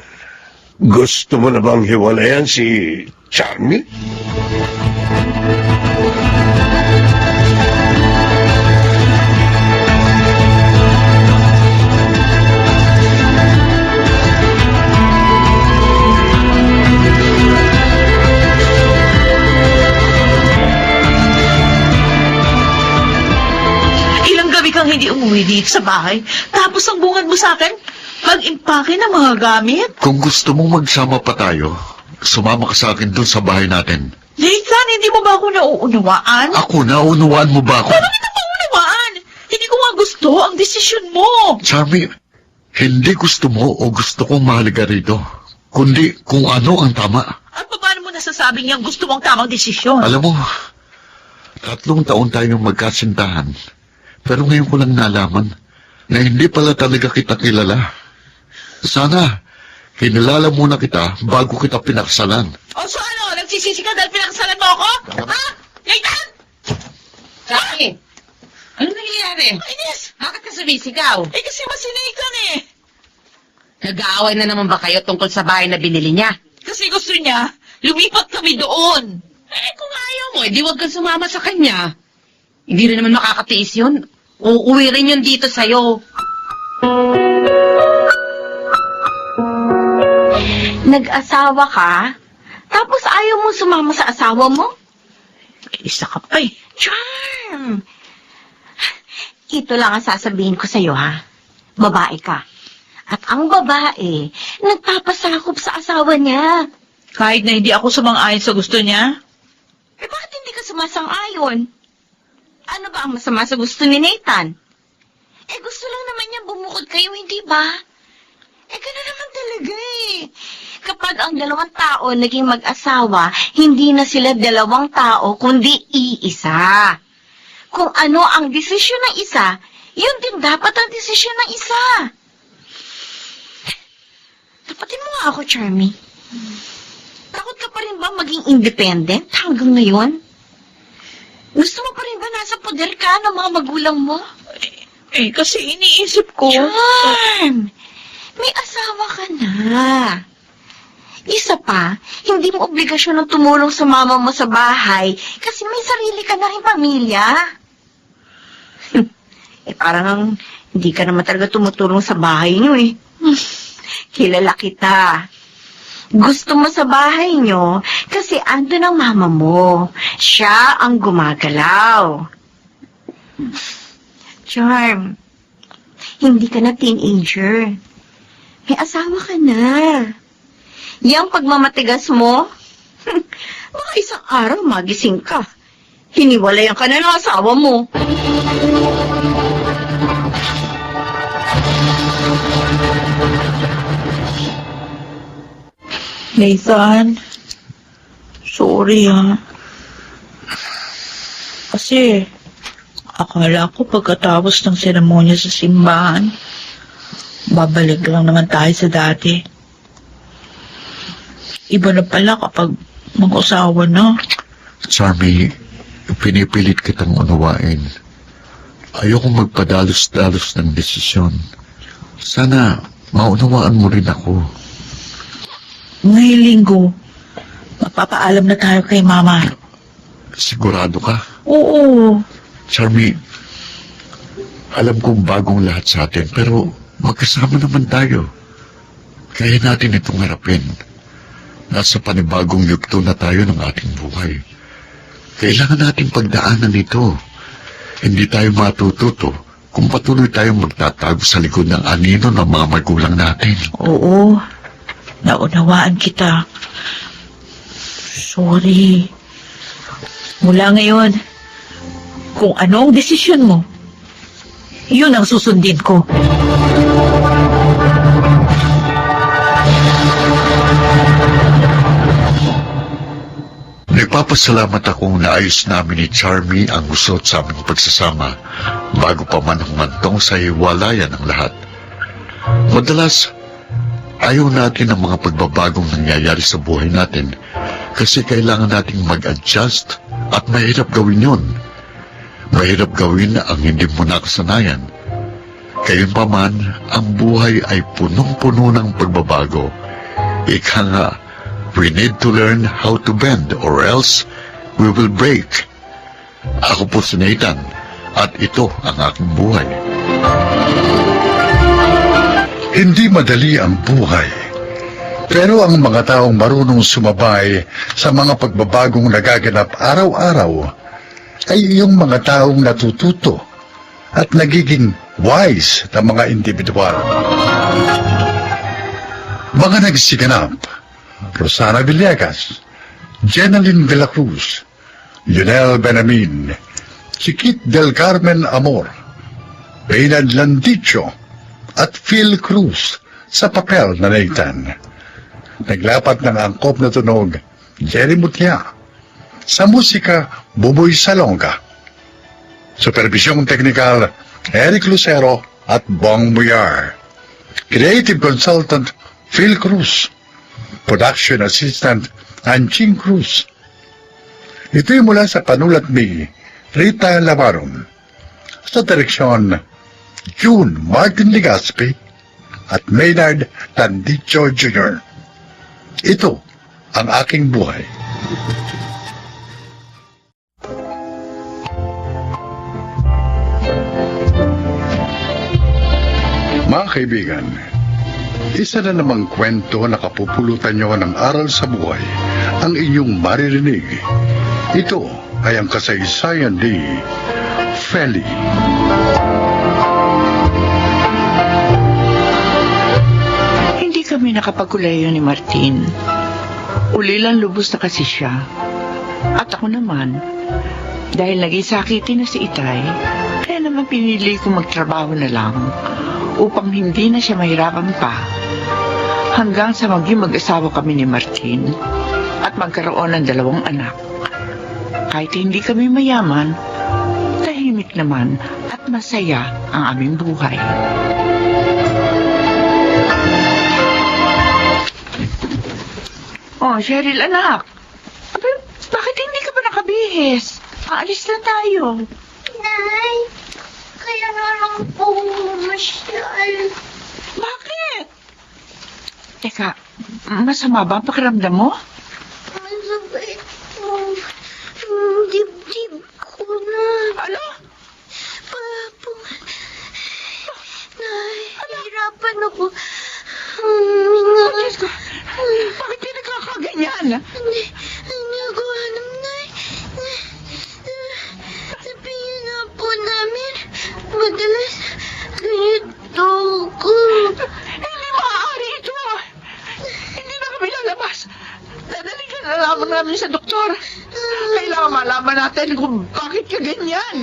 Gusto mo na bang hiwalayan si Charmy?
Ilang gabi kang hindi umuwi dito sa bahay, tapos ang bungad mo sa akin, mag-impake ng mga gamit?
Kung gusto mong magsama pa tayo, sumama ka sa akin doon sa bahay natin.
Nathan, hindi mo ba ako nauunawaan?
Ako, naunawaan mo ba ako?
Paano kita maunawaan? Hindi ko nga gusto ang desisyon mo.
Charmy, hindi gusto mo o gusto kong mahalaga rito, kundi kung ano ang tama.
At paano mo nasasabing yung gusto mong tamang desisyon?
Alam mo, 3 taon tayong magkasintahan, pero ngayon ko lang nalaman na hindi pala talaga kita kilala. Sana, kinilala muna kita bago kita pinakasalan.
O so ano, nagsisisi ka dahil pinakasalan mo ako? Ha? Nathan!
Charmy, ano nangyayari?
Ines!
Bakit ka sumisigaw?
Eh kasi mas si Nathan eh.
Nag-aaway na naman ba kayo tungkol sa bahay na binili niya?
Kasi gusto niya, lumipat kami doon.
Eh, kung ayaw mo, edi huwag kang sumama sa kanya. Hindi rin naman makakatiis yun. Uuwi rin yun dito sa'yo.
Nag-asawa ka? Tapos ayaw mo sumama sa asawa mo?
Isa ka pa eh.
Charm! Ito lang ang sasabihin ko sa'yo, ha? Babae ka. At ang babae, nagpapasakop sa asawa niya.
Kahit na hindi ako sumang-ayon sa gusto niya?
Eh, bakit hindi ka sumasang-ayon? Ano ba ang masama sa gusto ni Nathan? Eh, gusto lang naman niya bumukod kayo, hindi ba? Eh, gano'n naman talaga eh. Kapag ang 2 tao naging mag-asawa, hindi na sila 2 tao, kundi iisa. Kung ano ang desisyon ng isa, yun din dapat ang desisyon ng isa. Tapatin mo nga ako, Charmy. Takot ka pa rin ba maging independent hanggang ngayon? Gusto mo pa rin ba nasa poder ka ng mga magulang mo?
Eh, kasi iniisip ko.
Charm! May asawa ka na. Isa pa, hindi mo obligasyon ng tumulong sa mama mo sa bahay kasi may sarili ka na rin pamilya. Eh, parang hindi ka naman talaga tumutulong sa bahay niyo eh. Kilala kita. Gusto mo sa bahay niyo kasi andun ang mama mo. Siya ang gumagalaw. Charm, hindi ka na teenager. May asawa ka na. Yang pagmamatigas mo, baka isang araw magising ka. Hiniwalayan ka na ng asawa mo.
Nathan, sorry ha. Kasi, akala ko pagkatapos ng seremonya sa simbahan, babalik lang naman tayo sa dati. Iba na pala kapag mag-usawa na.
Charmy, pinipilit kitang unawain. Ayokong magpadalos-dalos ng desisyon. Sana maunawaan mo rin ako.
Ngayong linggo, magpapaalam na tayo kay Mama.
Sigurado ka?
Oo.
Charmy, alam kong bagong lahat sa atin, pero Magkasama naman tayo. Kaya natin itong harapin. Nasa panibagong yugto na tayo ng ating buhay. Kailangan nating pagdaanan ito. Hindi tayo matututo kung patuloy tayong magtatago sa likod ng anino ng mga magulang natin.
Oo, naunawaan kita. Sorry. Mula ngayon, kung ano ang desisyon mo, yun ang susundin ko.
Nagpapasalamat akong naayos namin ni Charmy ang usot sa aming pagsasama bago pa man humantong sa hiwalayan ng lahat. Madalas, ayaw natin ang mga pagbabagong nangyayari sa buhay natin kasi kailangan nating mag-adjust at mahirap gawin yun. Mahirap gawin ang hindi mo nakasanayan. Gayunpaman, ang buhay ay punong-puno ng pagbabago. Ika nga, we need to learn how to bend or else we will break. Ako po si Nathan at ito ang aking buhay.
Hindi madali ang buhay. Pero ang mga taong marunong sumabay sa mga pagbabagong nagaganap araw-araw ay yung mga taong natututo at nagiging wise na mga individual. Mga nagsiganap: Rosana Villegas, Jenaline de la Cruz, Lionel Benamin, Chiquit del Carmen Amor, Reynald Landicho, at Phil Cruz sa papel na Nathan. Naglapat ng angkop na tunog, Jerry Mutya. Sa musika, Buboy Salonga. Supervisyong teknikal, Eric Lucero at Bong Muyar. Creative consultant, Phil Cruz. Production assistant, Anching Cruz. Ito'y mula sa panulat ni Rita Lavaron. Sa direksyon, June Martin Legaspi at Maynard Landicho Jr. Ito ang aking buhay. Mga kaibigan, isa na namang kwento na kapupulutan nyo ng aral sa buhay ang inyong maririnig. Ito ay ang kasaysayan ni Feli.
Hindi kami nakapagkulayo ni Martin. Ulilang lubos na kasi siya. At ako naman, dahil naging sakitin na si Itay, kaya naman pinili ko magtrabaho na lang upang hindi na siya mahirapan pa. Hanggang sa maging mag-asawa kami ni Martin at magkaroon ng 2 anak. Kahit hindi kami mayaman, tahimik naman at masaya ang aming buhay. Oh, Cheryl, anak. Bakit hindi ka ba nakabihis? Aalis na tayo.
Nay, kaya na lang po masyal.
Bakit? Teka, masama ba ang pakiramdam mo?
Masabit po. Dibdib ko na.
Ano?
Papo. Nahihirapan ako. Huminga.
Oh, Diyos ko. Bakit di nagkakaganyan?
Hindi ako alam, Nay. Sabihin na po namin. Madalas ganito ko.
Hindi maaari ito. Hindi na kami lalabas. Dadali ka na lamang namin sa doktor. Kailangan malaman natin kung bakit ka ganyan.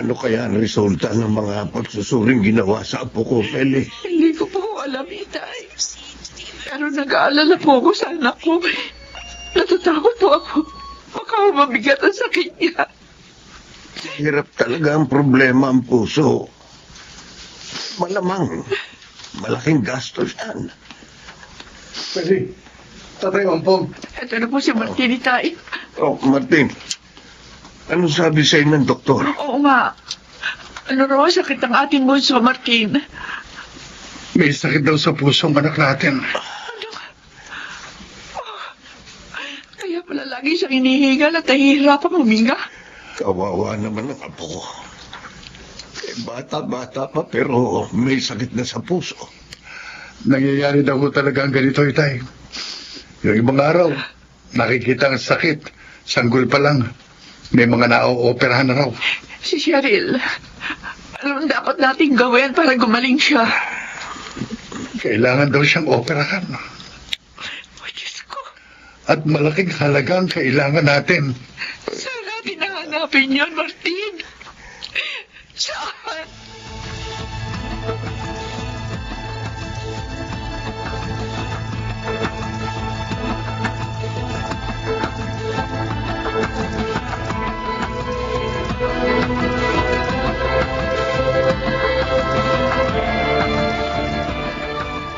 Ano kaya ang resulta ng mga pagsusuring ginawa sa apo ko, Feli?
Hindi ko po alam, Itay. Pero nag-aalala po ako sa anak ko. Natatakot po ako. Baka mabigat ang sakit niya.
Hirap talaga ang problema ang puso. Malamang, malaking gastos yan.
Feli, Tatay Ompong.
Ito na po si Martin, Itay.
Oh, Martin, ano sabi sa'yo ng doktor?
Oo nga. Ano raw sakit ang ating bunso, Martin?
May sakit daw sa pusong anak natin.
siyang inihingal at nahihirapang huminga.
Kawawa naman ang apo ko. Bata-bata pa pero may sakit na sa puso.
Nangyayari daw talaga ang ganito, Itay. Yung ibang araw, nakikita ang sakit. Sanggol pa lang. May mga na-operahan na raw.
Si Cheryl, anong dapat nating gawin para gumaling siya?
Kailangan daw siyang operahan.
Oh, Diyos ko.
At malaking halaga ang kailangan natin.
Saan natin nahanapin yun, Martin? Saan?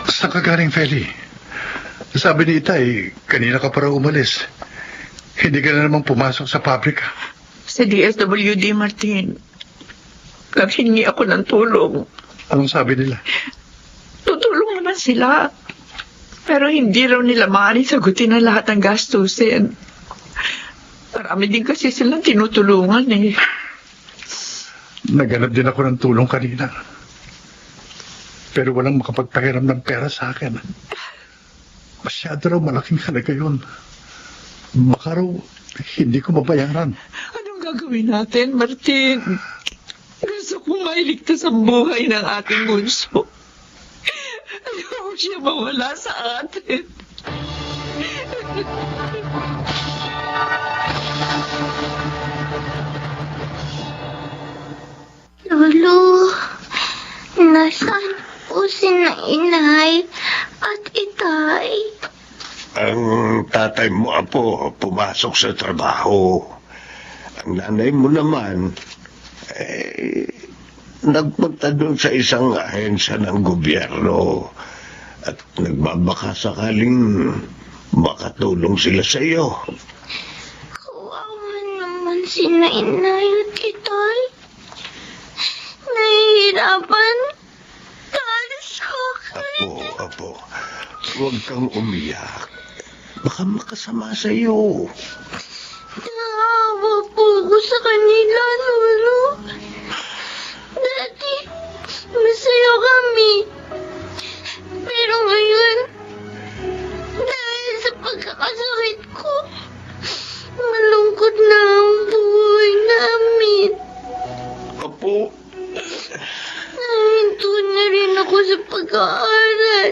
Saan ka galing, Feli? Sabi ni Itay, kanina ka para umalis. Hindi ka na naman pumasok sa pabrika.
Sa DSWD, Martin. Naghingi ako ng tulong.
Anong sabi nila?
Tutulong naman sila. Pero hindi raw nila maaaring sagutin ang lahat ng gastusin. Marami din kasi silang tinutulungan eh.
Naghanap din ako ng tulong kanina. Pero walang makapagpahiram ng pera sa akin. Masyado raw malaking halaga yun. Baka raw hindi ko mabayaran.
Anong gagawin natin, Martin? Gusto kong mailigtas ang buhay ng ating bunso. Ayaw siya mawala sa atin.
Lolo, nasaan po sina inay at itay?
Ang tatay mo, apo, pumasok sa trabaho. Ang nanay mo naman, nagpunta doon sa isang ahensya ng gobyerno at nagbabaka sakaling makatulong sila sa iyo.
Kawawa naman sina inay at itay. Nahihirapan dahil sa akin.
Apo, huwag kang umiyak. Baka makasama sa iyo.
Naawa po ako sa kanila, Lolo. Dati, masaya kami. Pero ngayon, dahil sa pagkakasakit ko, malungkot na ang buhay namin.
Apo,
Nahinto na rin ako sa pag-aaral.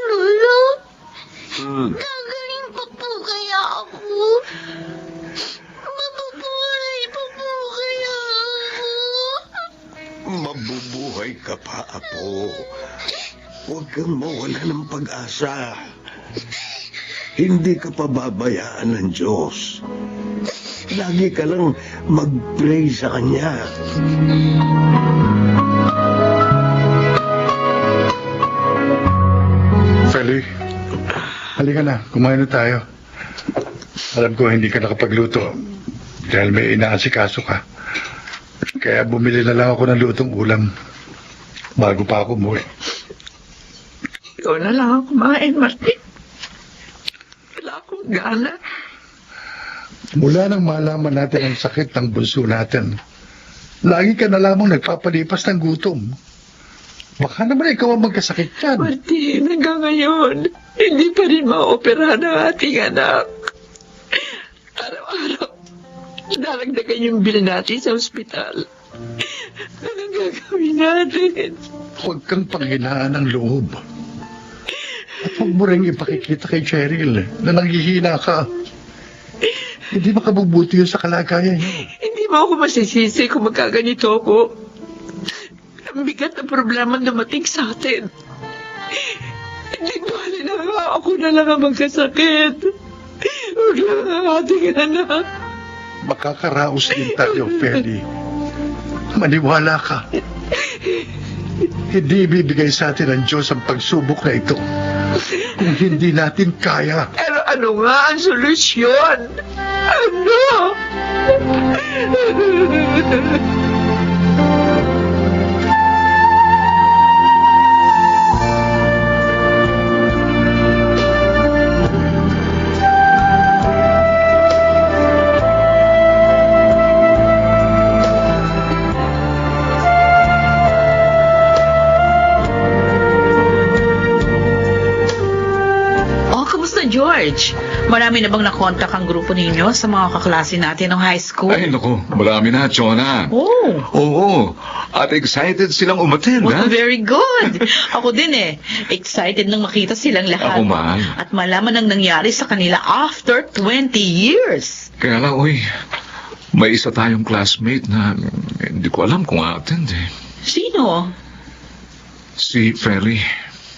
Lolo, gagaling pa po kaya ako? Mabubuhay pa po kaya ako?
mabubuhay ka pa, apo. Huwag kang mawala ng pag-asa. Hindi ka pababayaan ng Diyos. Lagi ka lang mag-pray sa Kanya.
Feli, halika na. Kumain na tayo. Alam ko hindi ka nakapagluto dahil may inaasikaso ka. Kaya bumili na lang ako ng lutong ulam bago pa ako umuwi.
Ikaw na lang ang kumain, Martin. Wala akong gana.
Mula nang malaman natin ang sakit ng bunso natin, lagi ka na lamang nagpapalipas ng gutom. Baka naman ikaw ang magkasakit yan.
Martin, hanggang ngayon, hindi pa rin maoperahan ang ating anak. Araw-araw, daragdagan yung bill natin sa ospital. Anong gagawin natin?
Huwag kang panghinaan ng loob. At huwag mo rin ipakikita kay Cheryl na nanghihina ka. Hindi makabubuti yun sa kalagayan niyo.
Hindi mo ako masisisi kung magkaganito ako. Ang bigat na problema dumating sa atin. Hindi bali na nga ako na lang ang magkasakit. Huwag lang ang ating anak.
Makakaraos din tayo, Feli. Maniwala ka. Hindi ibibigay sa atin ng Diyos ang pagsubok na ito kung hindi natin kaya.
Pero ano nga ang solusyon? Ano?
George, marami na bang nakontak ang grupo ninyo sa mga kaklase natin ng high school?
Ay, naku, marami na, Chona.
Oh,
Oo, at excited silang umattend, ha?
very good. Ako din eh. Excited nang makita silang lahat.
Ako, mahal.
At malaman ang nangyari sa kanila after 20 years.
Kaya lang, uy, may isa tayong classmate na hindi ko alam kung attend eh.
Sino?
Si Feli.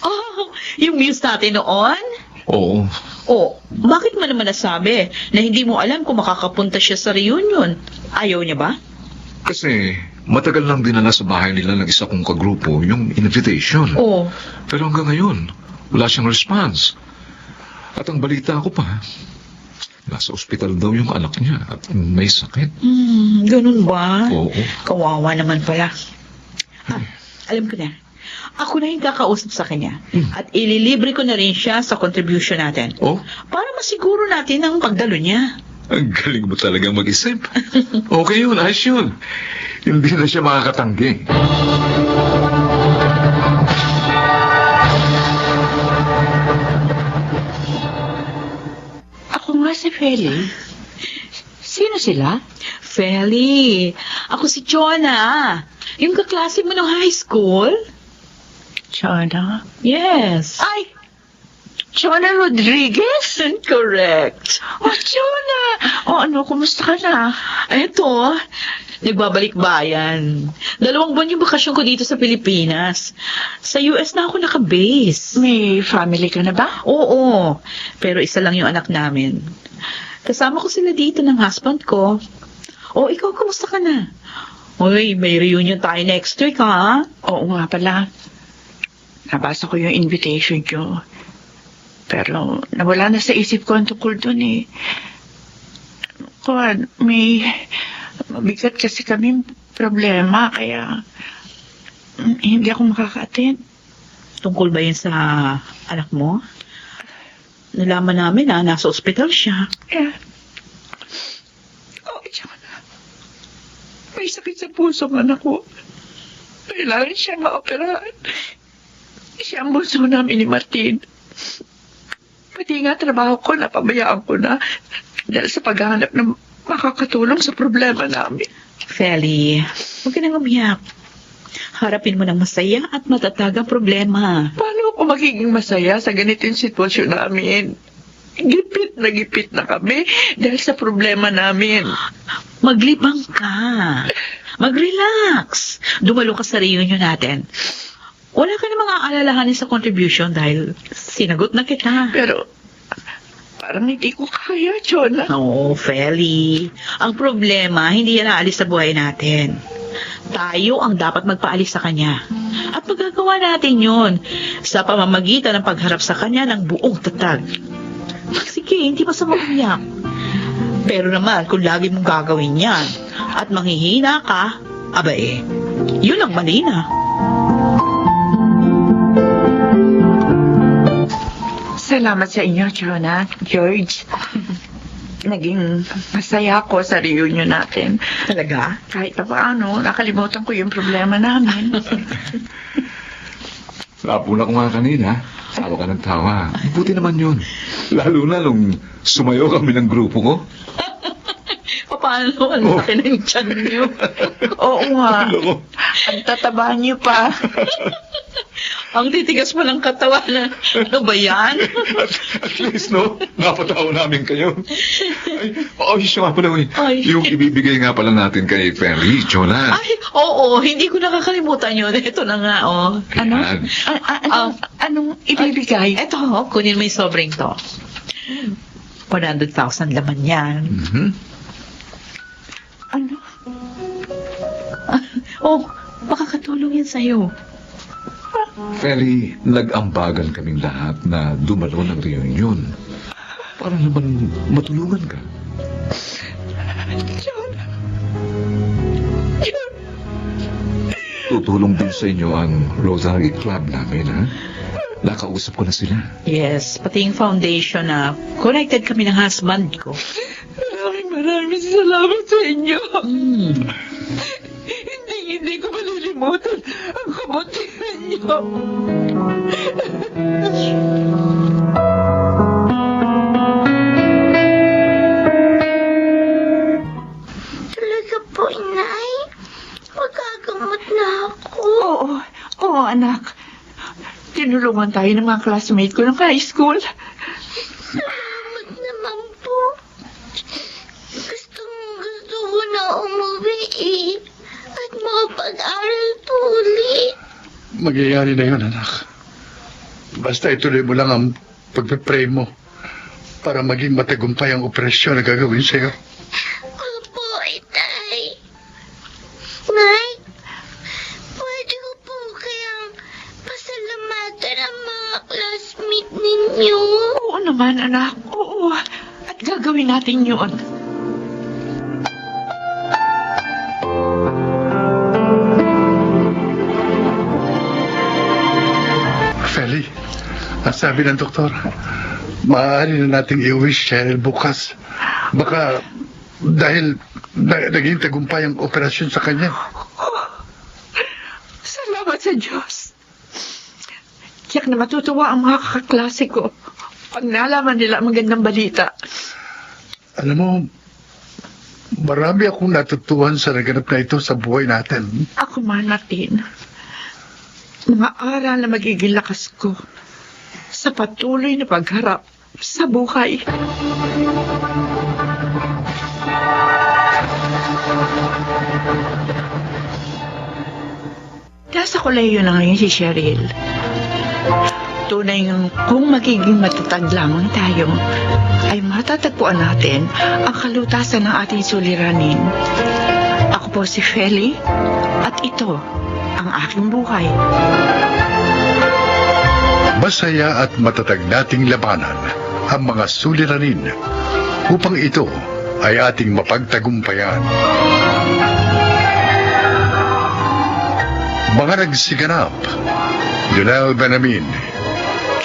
Oh, yung muse natin noon?
Oo.
Oh, bakit mo naman nasabi na hindi mo alam kung makakapunta siya sa reunion? Ayaw niya ba?
Kasi matagal lang dinala sa bahay nila ng isa kong kagrupo yung invitation.
Oh,
Pero hanggang ngayon, wala siyang response. At ang balita ko pa, nasa ospital daw yung anak niya at may sakit.
ganun ba?
Oo.
Kawawa naman pala. Alam ko na. Ako na yung kakausap sa kanya. At ililibre ko na rin siya sa contribution natin.
Oh,
Para masiguro natin ang pagdalo niya.
ang galing mo talagang mag-isip. Okay yun, ayos yun. Hindi na siya makakatanggi.
Ako nga si Feli. Sino sila?
Feli, ako si Chona. Yung kaklase mo ng high school?
Chana?
Yes.
Ay! Chana Rodriguez?
Correct.
Oh, Chana! Oh, ano, kumusta ka na?
Eto, nagbabalik bayan. 2 buwan yung bakasyon ko dito sa Pilipinas. Sa US na ako nakabase.
May family ka na ba?
Oo, pero isa lang yung anak namin. Kasama ko sila dito ng husband ko. O, ikaw, kumusta ka na? Uy, may reunion tayo next week, ha?
Oo nga pala. Nabasa ko yung invitation nyo. Pero nawala na sa isip ko ang tungkol dun eh. Kuwan, may mabigat kasi kami problema, kaya hindi ako makaka-attend.
Tungkol ba yun sa anak mo? Nalaman namin na nasa ospital siya.
Yeah. Oh, tsaka na. May sakit sa puso ng anak ko. Kailangan siya maoperahan. Siya ang bunso namin ni Martin. Pati nga trabaho ko, napabayaan ko na dahil sa paghahanap ng makakatulong sa problema namin.
Feli, huwag ka nang umiyak. Harapin mo ng masaya at matatag ang problema.
Paano ako magiging masaya sa ganitong sitwasyon namin? Gipit na kami dahil sa problema namin.
Maglibang ka. Mag-relax. Dumalo ka sa reunion natin. Wala ka namang aalalahanin sa contribution dahil sinagot na kita.
Pero parang hindi ko kaya, Chona.
Oo, Feli. Ang problema, hindi yan aalis sa buhay natin. Tayo ang dapat magpaalis sa kanya. At magagawa natin yun sa pamamagitan ng pagharap sa kanya ng buong tatag. Sige, hindi masama umiyak. Pero naman, kung lagi mong gagawin yan at manghihina ka, aba yun ang mali na.
Salamat sa inyo, Chona, George. Naging masaya ako sa reunion natin.
Talaga?
Kahit pa paano, nakalimutan ko yung problema namin.
Napuna ko nga kanina. Tawa ka ng tawa. Buti naman yun. Lalo na nung sumayo kami ng grupo ko.
Paano? Ang laki ng tiyan niyo.
Oo nga. Ang tataba niyo pa.
Ang titigas mo ng katawan na. Ano ba yan?
At least, no? Napatawa namin kayo. Ay, siya nga pala,
Ay.
yung ibibigay nga pala natin kay Feli, Chona.
Ay, oo. Hindi ko nakakalimutan yun. Ito na nga, oh.
Ano?
Yan.
Anong ibibigay?
Ito, kunin mo yung sobrang to. 100,000 laman yan.
Mhm.
Ano?
Oh, makakatulong yan sa'yo.
Feli, nag-ambagan kaming lahat na dumalo ng reunion. Para naman matulungan ka. Tutulong din sa inyo ang Rotary Club namin, ha? Nakausap ko na sila.
Yes, pati yung foundation na connected kami ng husband ko.
Maraming salamat sa inyo.
Hmm.
Hindi ko malilimutan ang kabutihan niyo.
tinulungan tayo ng mga classmate ko ng high school.
Salamat naman po. Gusto ko na umuwi at makapag-aral po ulit.
Magyayari na yun, anak. Basta ituloy mo lang ang pagpe-pray mo para maging matagumpay ang operasyon na gagawin sa'yo.
Opo, Itay. Nay, pwede ko po kayang pasalamatan ang mga classmate ninyo.
Oo naman, anak. Oo. At gagawin natin yun.
Feli, ang sabi ng doktor, maaari na nating iuwi si Cheryl bukas. Baka dahil naging tagumpay ang operasyon sa kanya.
Salamat sa Diyos. Tiyak na matutuwa ang mga kaklase ko pag nalaman nila ang magandang balita.
Alam mo, marami akong natutuhan sa naganap na ito sa buhay natin.
Ako man, Martin. Mga aral na magiging lakas ko sa patuloy na pagharap sa buhay. Nasa kolehiyo na ngayon si Cheryl. Tunay ng kung magiging matatag lamang tayo, ay matatagpuan natin ang kalutasan ng ating suliranin. Ako po si Feli, at ito ang aking buhay.
Masaya at matatag nating labanan ang mga suliranin upang ito ay ating mapagtagumpayan. Mga nagsiganap, Jonel Benamin,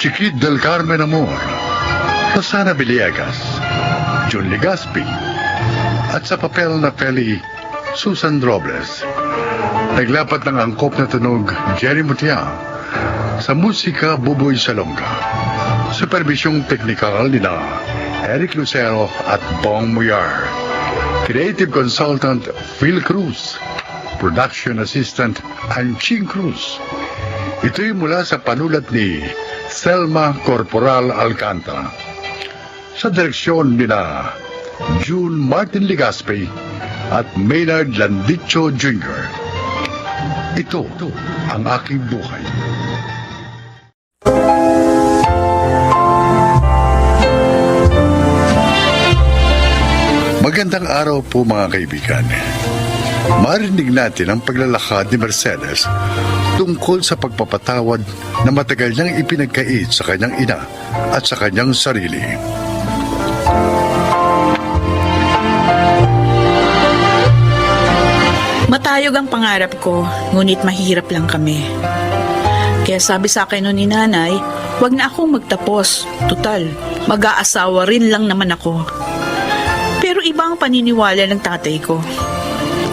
Chiquit del Carmen Amor, Rosana Villegas, John Legaspi, at sa papel na Feli, Susan Robles. Naglapat ng angkop na tunog, Jerry Mutia. Sa musika, Buboy Salonga. Supervisyong teknikal nila Eric Lucero at Bong Muyar. Creative Consultant, Phil Cruz. Production Assistant, Anching Cruz. Ito'y mula sa panulat ni Selma Corporal Alcantara. Sa direksyon nila June Martin Legaspi at Maynard Landicho Jr. Ito ang aking buhay. Magandang araw po mga kaibigan. Marinig natin ang paglalakad ni Mercedes tungkol sa pagpapatawad na matagal niyang ipinagkait sa kanyang ina at sa kanyang sarili.
Matayog ang pangarap ko, ngunit mahirap lang kami. Kaya sabi sa akin ni nanay, wag na akong magtapos. Tutal, mag-aasawa rin lang naman ako. Pero iba ang paniniwala ng tatay ko.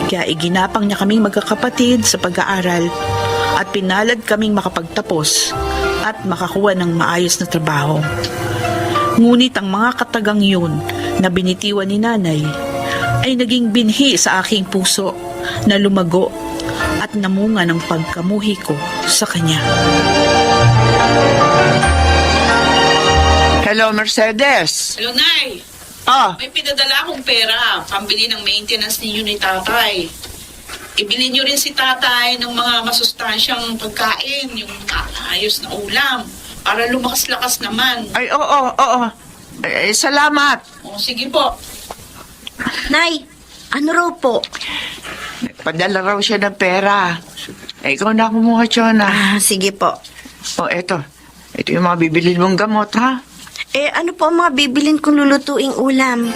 Kaya iginapang niya kaming magkakapatid sa pag-aaral at pinalad kaming makapagtapos at makakuha ng maayos na trabaho. Ngunit ang mga katagang yun na binitiwan ni nanay ay naging binhi sa aking puso na lumago at namunga ng pagkamuhi ko sa kanya.
Hello, Mercedes.
Hello, Nay. May pinadala akong pera, pambili ng maintenance ninyo ni tatay. Ibili nyo rin si tatay ng mga masustansyang pagkain, yung ayos na ulam, para lumakas-lakas naman.
Ay, oo. Salamat.
O, sige po.
Nay, ano raw po?
Padala raw siya ng pera. Ikaw na kumuha, Chona.
Sige po.
Eto. Ito yung mga bibilin mong gamot, ha?
Ano po ang mga bibilin kong lulutuing ulam?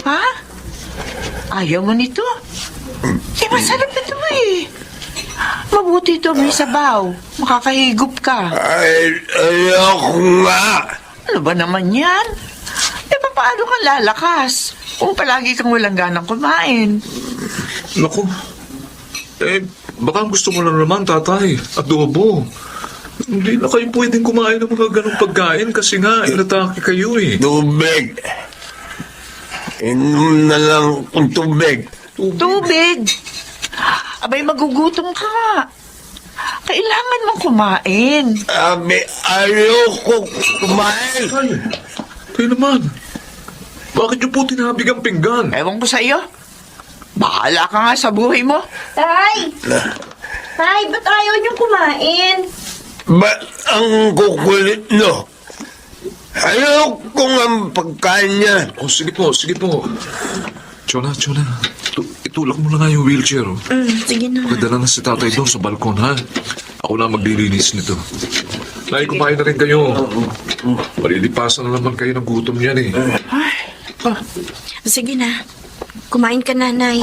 Ha? Ayaw mo nito? Masarap na ito eh. Mabuti ito, may sabaw. Makakahigop ka.
Ay, ayoko nga.
Ano ba naman yan? Paano ka lalakas kung palagi kang walang ganang kumain?
Naku, baka gusto mo lang naman, tatay, at duwabo. Hindi na kayo pwedeng kumain ng mga ganong pagkain kasi nga inatake kayo eh.
Tubig. Inom na lang kung tubig.
Tubig! Abay, magugutom ka. Kailangan mong kumain.
Sabi, ayoko kumain.
Kayo naman. Bakit niyo po tinabig ang pinggan?
Ewan ko sa iyo. Bahala ka nga sa buhay mo.
Tay! Tay, ba't ayaw niyong kumain?
Ba't ang kukulit no? Ayoko nga ang pagkain niya.
Oh, sige po, sige po. Chona. Itulak mo na nga yung wheelchair. Oh.
Sige na.
Magdala na si tatay doon sa balkon, ha? Ako na maglilinis nito. Nay, kumain na rin kayo. Malilipasan na naman kayo ng gutom yan eh.
Sige na. Kumain ka, nanay.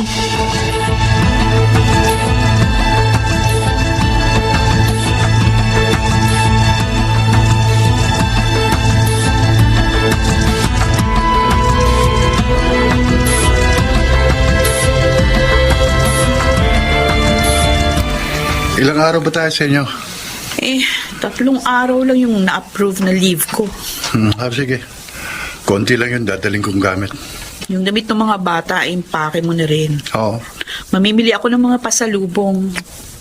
Ilang araw ba tayo sa inyo?
3 araw lang yung na-approve na leave ko.
Sige. Konti lang yun, dadaling kong gamit.
Yung damit ng mga bata, impake mo na rin.
Oo.
Mamimili ako ng mga pasalubong.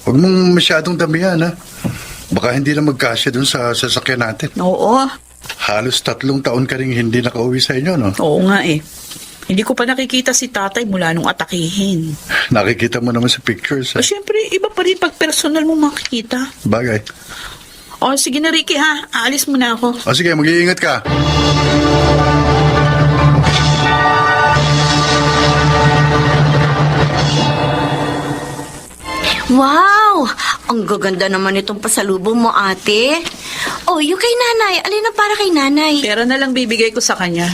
Huwag mong masyadong damihan, ha? Baka hindi na magkasya dun sa sasakyan natin.
Oo.
Halos 3 taon ka rin hindi nakauwi sa inyo, no?
Oo nga eh. Hindi ko pa nakikita si tatay mula nung atakihin.
Nakikita mo naman sa pictures, ha?
Siyempre, iba pa rin pag personal mo makikita.
Bagay.
Sige na, Ricky, ha? Aalis mo na ako.
Sige, mag-iingat ka.
Wow! Ang gaganda naman itong pasalubong mo, ate. Oh, yung kay nanay. Alin ang para kay nanay?
Pera na lang bibigay ko sa kanya.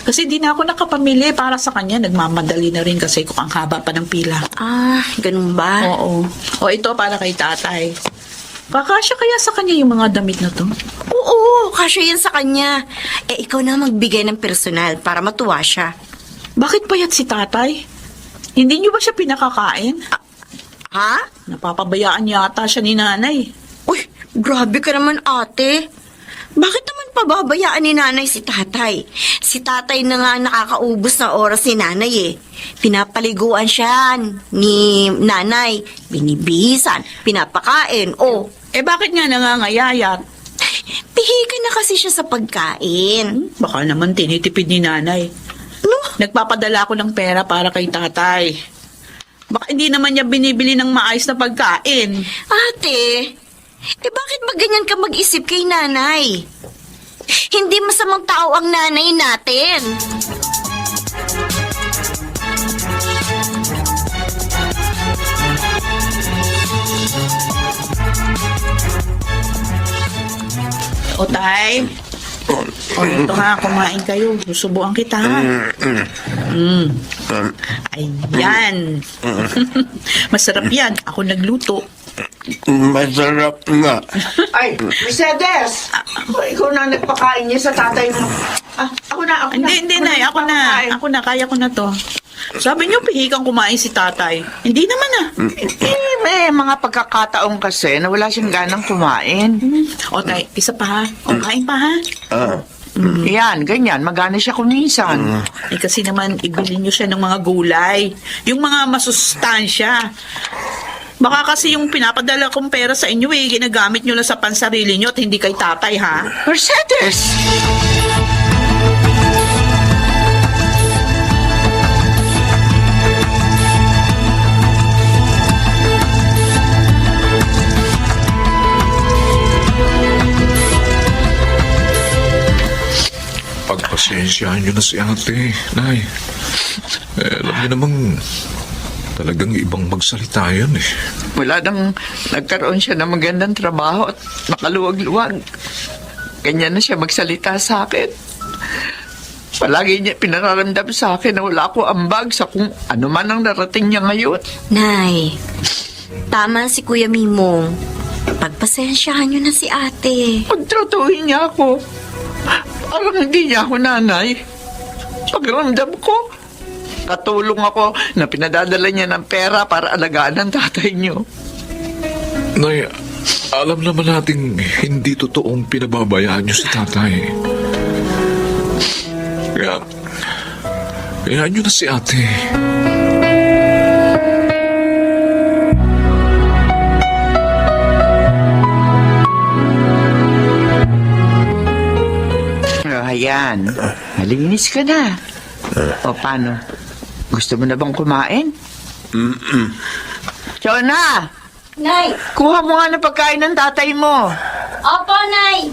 Kasi di na ako nakapamili para sa kanya. Nagmamadali na rin kasi kung ang haba pa ng pila.
Ah, ganun ba?
Oo. Ito para kay tatay. Kakasya kaya sa kanya yung mga damit na to?
Oo, kasya yan sa kanya. Ikaw na magbigay ng personal para matuwa siya.
Bakit payat si tatay? Hindi niyo ba siya pinakakain?
Ha?
Napapabayaan yata siya ni nanay.
Uy, grabe ka naman, ate. Bakit naman pababayaan ni nanay si tatay? Si tatay na nga nakakaubos na oras ni nanay eh. Pinapaliguan siya ni nanay. Binibihisan, pinapakain. Oh,
Bakit nga nangangayayat?
pihikan na kasi siya sa pagkain.
Baka naman tinitipid ni nanay.
No?
Nagpapadala ako ng pera para kay tatay. Baka hindi naman niya binibili ng maayos na pagkain.
Ate, bakit maganyan ka mag-isip kay nanay? Hindi masamang tao ang nanay natin.
Tay. Ito nga, kumain kayo. Susubuan kita, ha? Ayan. Masarap yan. Ako nagluto.
Masarap nga.
Ay, Mercedes! Ikaw na nagpakain niya sa tatay mo. Ako na.
Hindi, Nay. Ako na. Kaya ko na to. Sabi niyo, pihikan kumain si tatay. Hindi naman,
May mga pagkakataon kasi na wala siyang ganang kumain.
Tay, isa pa, ha? Kain pa, ha?
Yan, ganyan. Magana siya kuminsan.
Kasi naman, ibili niyo siya ng mga gulay. Yung mga masustansya. Baka kasi yung pinapadala kong pera sa inyo ginagamit nyo lang sa pansarili nyo at hindi kay tatay, ha?
Mercedes!
Pagpasensyahan niyo na si ate, Nay. Alam niyo namang talagang ibang magsalita yan eh.
Wala nang nagkaroon siya ng magandang trabaho at nakaluwag-luwag. Ganyan na siya magsalita sa akin. Palagi niya pinararamdam sa akin na wala ako ambag sa kung ano man ang narating niya ngayon.
Nay, tama si Kuya Mimong. Pagpasensyahan niyo na si ate.
Pagtratuhin niya ako. Parang hindi niya ako nanay. Pagramdam ko, katulong ako na pinadadala niya ng pera para alagaan ng tatay niyo.
Nay, Alam naman nating hindi totoong pinababayaan niyo si tatay. Kaya, hayaan niyo na si ate.
Ayan. Malinis ka na. O, paano? Gusto mo na bang kumain? Chona!
Nay!
Kuha mo nga ng pagkain ng tatay mo.
Opo, Nay!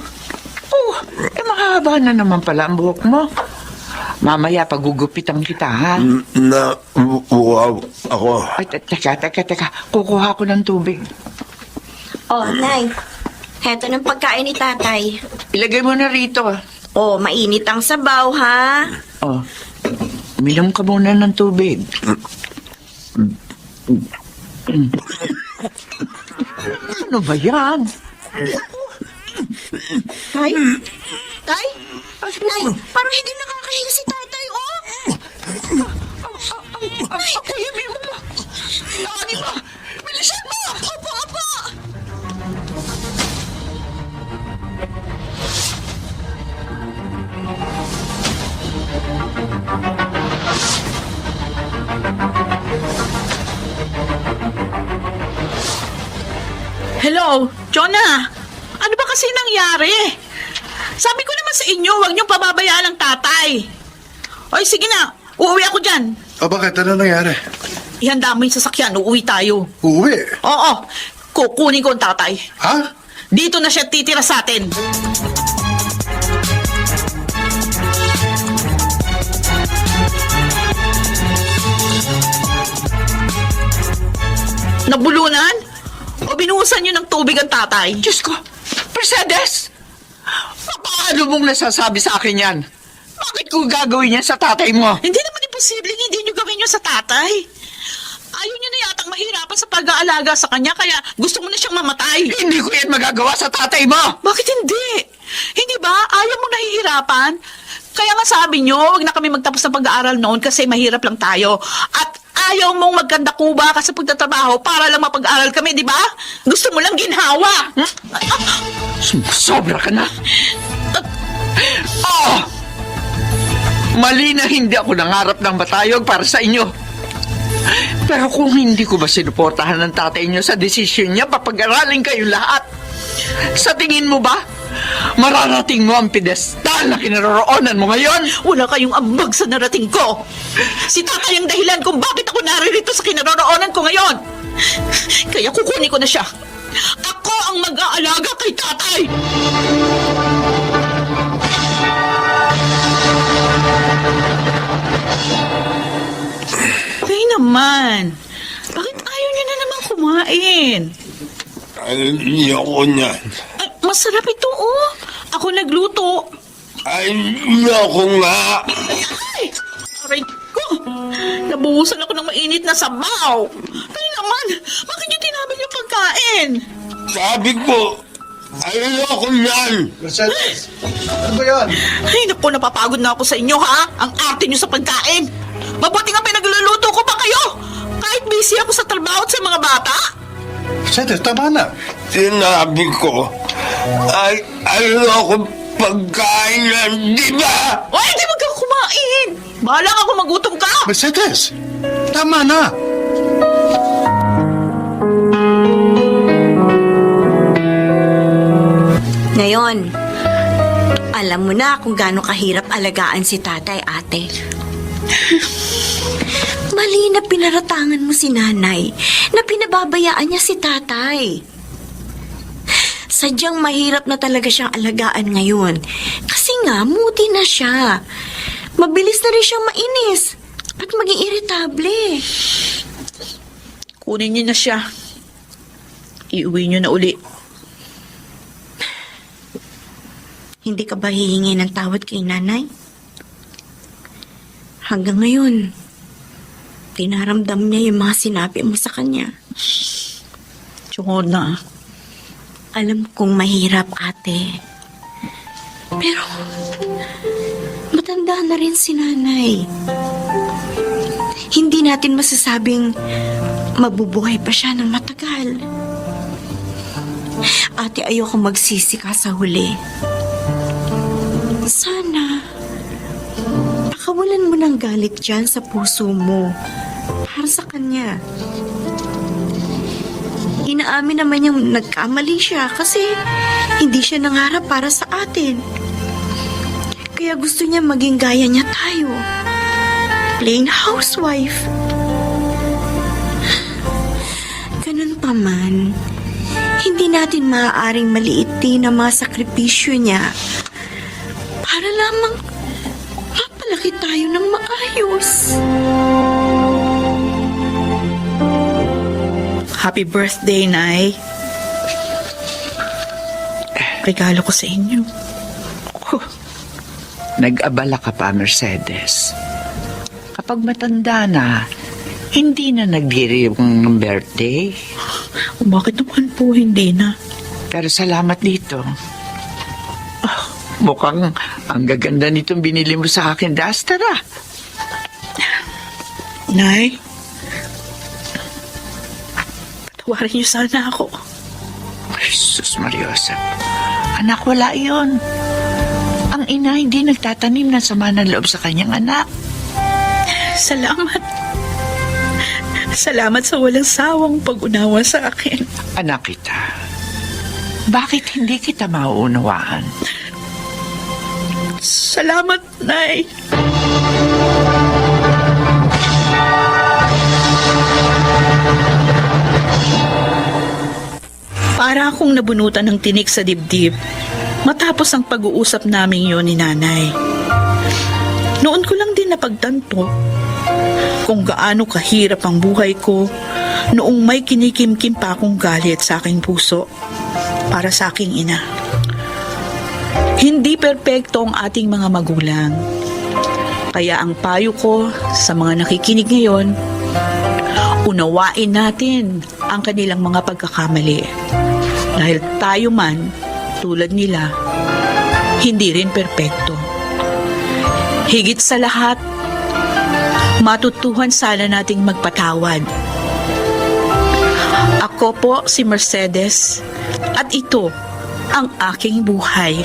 Mahaba na naman pala ang buhok mo. Mamaya pagugupitan kita, ha?
Wow, ako.
Ay, teka. Kukuha ko ng tubig.
Oh, Nay. Heto ng pagkain ni tatay.
Ilagay mo na rito.
Oh, mainit ang sabaw, ha?
Oh, uminom ka muna ng tubig. Ano ba yan?
Tay? Tay? Nay, parang hindi nakakahinga si tatay, oh!
Kuya, may mo. Nakani ba? Bilisan mo!
Opo!
Hello, Jonah. Ano ba kasi nangyari? Sabi ko naman sa inyo, huwag niyong pababayaan ang tatay. Oy, sige na. Uuwi ako dyan.
O bakit? Ano nangyari?
Ihanda mo yung sasakyan. Uuwi tayo.
Uwi?
Oo. Kukunin ko ang tatay.
Ha?
Dito na siya titira sa atin. Nabulunan? O binuhusan niyo ng tubig ang tatay?
Diyos ko, Mercedes! Paano mong nasasabi sa akin yan? Bakit ko gagawin yan sa tatay mo?
Hindi naman imposibleng hindi niyo gawin yun sa tatay. Ayaw niyo na yatang mahirapan sa pag-aalaga sa kanya, kaya gusto mo na siyang mamatay.
Hindi ko yan magagawa sa tatay mo!
Bakit hindi? Hindi ba? Ayaw mo nahihirapan? Kaya nga sabi niyo, huwag na kami magtapos ng pag-aaral noon kasi mahirap lang tayo. At ayaw mong magkandakuba ka sa pagtatrabaho para lang mapag-aral kami, di ba? Gusto mo lang ginhawa.
Sobra ka na! Oh! Mali na hindi ako nangarap ng matayog para sa inyo. Pero kung hindi ko ba sinuportahan ng tatay niyo sa desisyon niya, papag-aralin kayo lahat. Sa tingin mo ba, mararating mo ang pedestal na kinaroroonan mo ngayon?
Wala kayong ambag sa narating ko. Si tatay ang dahilan kung bakit ako naririto sa kinaroroonan ko ngayon. Kaya kukunin ko na siya. Ako ang mag-aalaga kay tatay. Kaya naman, bakit ayaw niyo na naman kumain?
Ayoko niyan.
Ay, masarap ito, oh. Ako nagluto.
Ayoko nga.
Ay, aray ko. Nabuhusan ako ng mainit na sabaw. Kaya naman, bakit niyo tinabig yung pagkain?
Sabi ko, ayoko niyan.
Mercedes, ano ba yan?
Ay, naku, napapagod na ako sa inyo, ha? Ang arte niyo sa pagkain. Mabuti nga pinagluluto ko pa kayo. Kahit busy ako sa trabaho at sa mga bata.
Mercedes, tama na.
Sinabi ko, ayoko pagkain yan, di ba?
Ay, hindi mo ka kumain. Bahala ka kung magutom ka.
Mercedes, tama na.
Ngayon, alam mo na kung gaano kahirap alagaan si tatay, ate. Mali na pinaratangan mo si nanay na pinababayaan niya si tatay. Sadyang mahirap na talaga siyang alagaan ngayon. Kasi nga, moody na siya. Mabilis na rin siyang mainis at maging iritable.
Kunin niyo na siya. Iuwi niyo na uli.
Hindi ka ba hihingi ng tawad kay nanay? Hanggang ngayon, tinaramdam niya yung mga sinabi mo sa kanya.
Jonah.
Alam kong mahirap, ate. Pero, matanda na rin si nanay. Hindi natin masasabing mabubuhay pa siya ng matagal. Ate, ayoko magsisi ka sa huli. Sana, pakawalan mo ng galit dyan sa puso mo. Para sa kanya. Inaamin naman niyang nagkamali siya kasi hindi siya nangarap para sa atin. Kaya gusto niya maging gaya niya tayo. Plain housewife. Ganun pa man, hindi natin maaaring maliitin ang mga sakripisyo niya para lamang mapalaki tayo ng maayos.
Happy birthday, Nay. Regalo ko sa inyo.
Nag-abala ka pa, Mercedes. Kapag matanda na, hindi na nagdiriwang ng birthday.
Bakit naman po hindi na?
Pero salamat dito. Mukhang ang gaganda nitong binili mo sa akin, Duster, ah.
Nay, patawarin niyo sana ako.
Jesus Mariosep. Anak, wala yun. Ang ina hindi nagtatanim ng sama ng loob sa kanyang anak.
Salamat. Salamat sa walang sawang pag-unawa sa akin.
Anak kita, bakit hindi kita mauunawaan?
Salamat, Nay. Para akong nabunutan ng tinik sa dibdib matapos ang pag-uusap namin yon ni Nanay. Noon ko lang din napagtanto kung gaano kahirap ang buhay ko noong may kinikimkim pa akong galit sa aking puso para sa aking ina. Hindi perpekto ang ating mga magulang. Kaya ang payo ko sa mga nakikinig ngayon, unawain natin ang kanilang mga pagkakamali. Dahil tayo man, tulad nila, hindi rin perpekto. Higit sa lahat, matutuhan sana nating magpatawad. Ako po si Mercedes at ito ang aking buhay.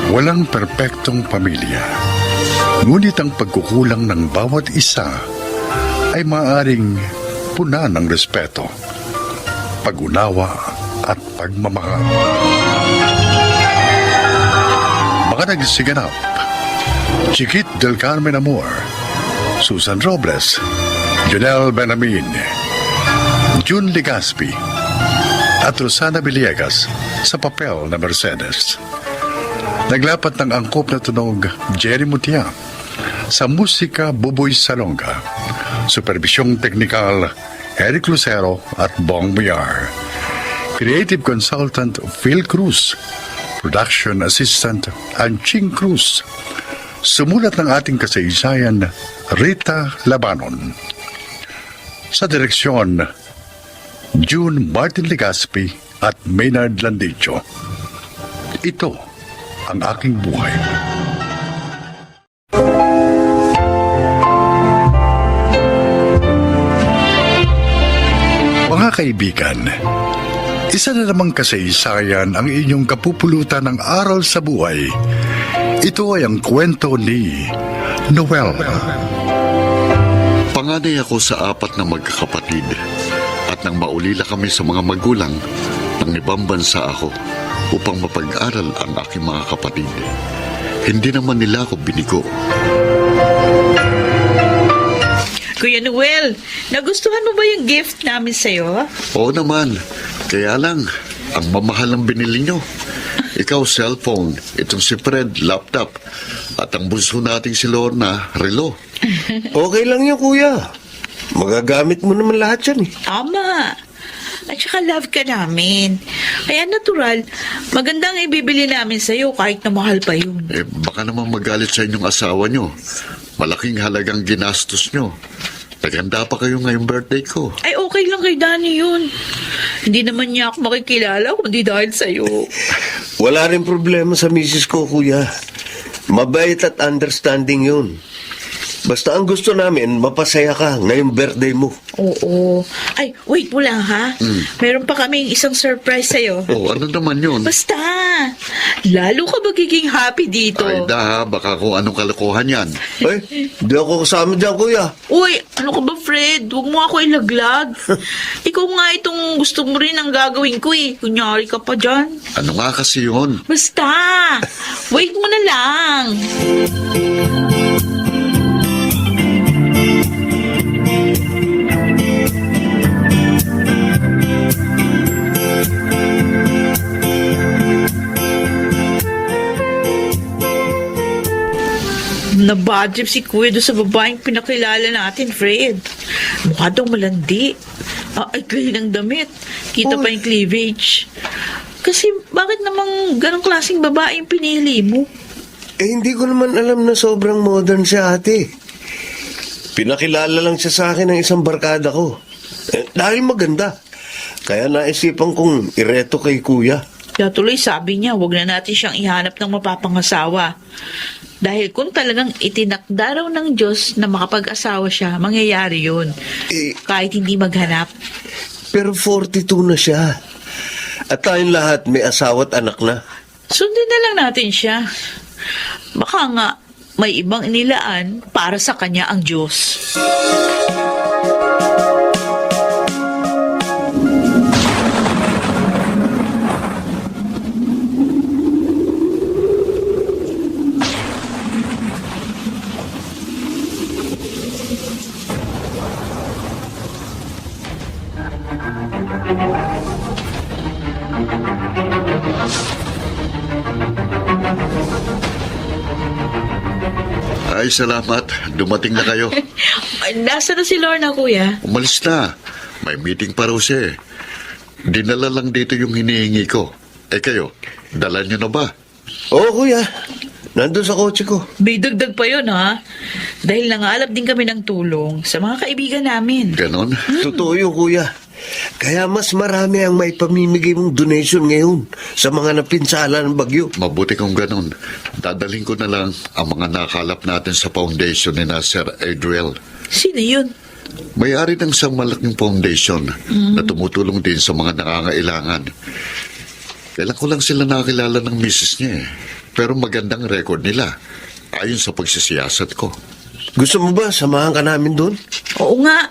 Walang perpektong pamilya. Ngunit ang pagkukulang ng bawat isa ay maaaring puna ng respeto, pag-unawa at pagmamahal. Mga nagsiganap: Chiquit del Carmen Amor, Susan Robles, Junel Benamin, June Legaspi, at Rosana Villegas sa papel na Mercedes. Naglapat ng angkop na tunog Jerry Mutia, sa musika Buboy Salonga, supervisyong teknikal Eric Lucero at Bong Muyar, creative consultant Phil Cruz, production assistant Anching Cruz, sumulat ng ating kasaysayan Rita Labanon. Sa direksyon June Martin Legaspi at Maynard Landicho. Ito ang aking buhay. Mga kaibigan, isa na namang kasaysayan ang inyong kapupulutan ng aral sa buhay. Ito ay ang kwento ni Noel.
Panganay ako sa 4 na magkakapatid. At nang maulila kami sa mga magulang, nang ibang bansa ako upang mapag-aral ang aking mga kapatid. Hindi naman nila ako binigo.
Kuya Noel, nagustuhan mo ba yung gift namin sa'yo?
Oo naman. Kaya lang, ang mamahal ang binili nyo. Ikaw, cellphone. Itong si Fred, laptop. At ang bunso nating si Lorna, relo.
Okay lang yan, kuya. Magagamit mo naman lahat yan eh.
Tama. At saka love ka namin. Kaya natural, magandang ibibili namin sa'yo kahit na mahal pa yun.
Baka naman magalit sa inyong asawa nyo. Malaking halagang ginastos nyo. Naganda pa kayo ngayong birthday ko.
Ay, okay lang kay Danny yun. Hindi naman niya ako makikilala kundi dahil sa'yo.
Wala rin problema sa misis ko, kuya. Mabait at understanding yun. Basta ang gusto namin, mapasaya ka ngayong birthday mo.
Oo. Ay, wait mo lang ha. Meron pa kaming isang surprise sa'yo.
Oh, ano naman yun?
Basta, lalo ka magiging happy dito.
Ay, baka kung anong kalokohan yan.
Ay, di ako kasama dyan, kuya.
Uy, ano ka ba, Fred? Huwag mo ako ilaglag. Ikaw nga itong gusto mo rin ang gagawin ko eh. Kunyari ka pa dyan.
Ano nga kasi yun?
Basta, wait mo na lang. Nabadrip si Kuya doon sa babaeng pinakilala natin, Fred. Mukha daw malandi. Ay, clean ang damit. Kita pa yung cleavage. Kasi bakit namang ganong klaseng babae yung pinili mo?
Eh, hindi ko naman alam na sobrang modern siya, ate. Pinakilala lang siya sa akin ng isang barkada ko. Dahil maganda. Kaya naisipan kong ireto kay kuya.
Kaya tuloy sabi niya, wag na natin siyang ihanap ng mapapangasawa. Dahil kung talagang itinakda raw ng Diyos na makapag-asawa siya, mangyayari yun. Kahit hindi maghanap.
Pero 42 na siya. At tayong lahat may asawa at anak na.
Sundin na lang natin siya. Baka nga, may ibang inilaan para sa kanya ang Diyos.
Ay, salamat. Dumating na kayo.
Nasa na si Lorna, Kuya?
Umalis na. May meeting pa raw siya eh. Dinala lang dito yung hinihingi ko. Eh kayo, dala nyo na ba?
Oo, kuya. Nandun sa kotse ko.
May dagdag pa yun, ha? Dahil nangalap din kami ng tulong sa mga kaibigan namin.
Ganon?
Totoo yun, kuya. Kaya mas marami ang may pamimigay mong donation ngayon sa mga napinsala ng bagyo.
Mabuti kung ganon. Dadalhin ko na lang ang mga nakalap natin sa foundation ni na Sir Adriel.
Sino yun?
May-ari ng isang malaking foundation na tumutulong din sa mga nangangailangan. Kailan ko lang sila nakakilala ng misis niya eh. Pero magandang record nila ayon sa pagsisiyasat ko.
Gusto mo ba samahan ka namin doon?
Oo nga.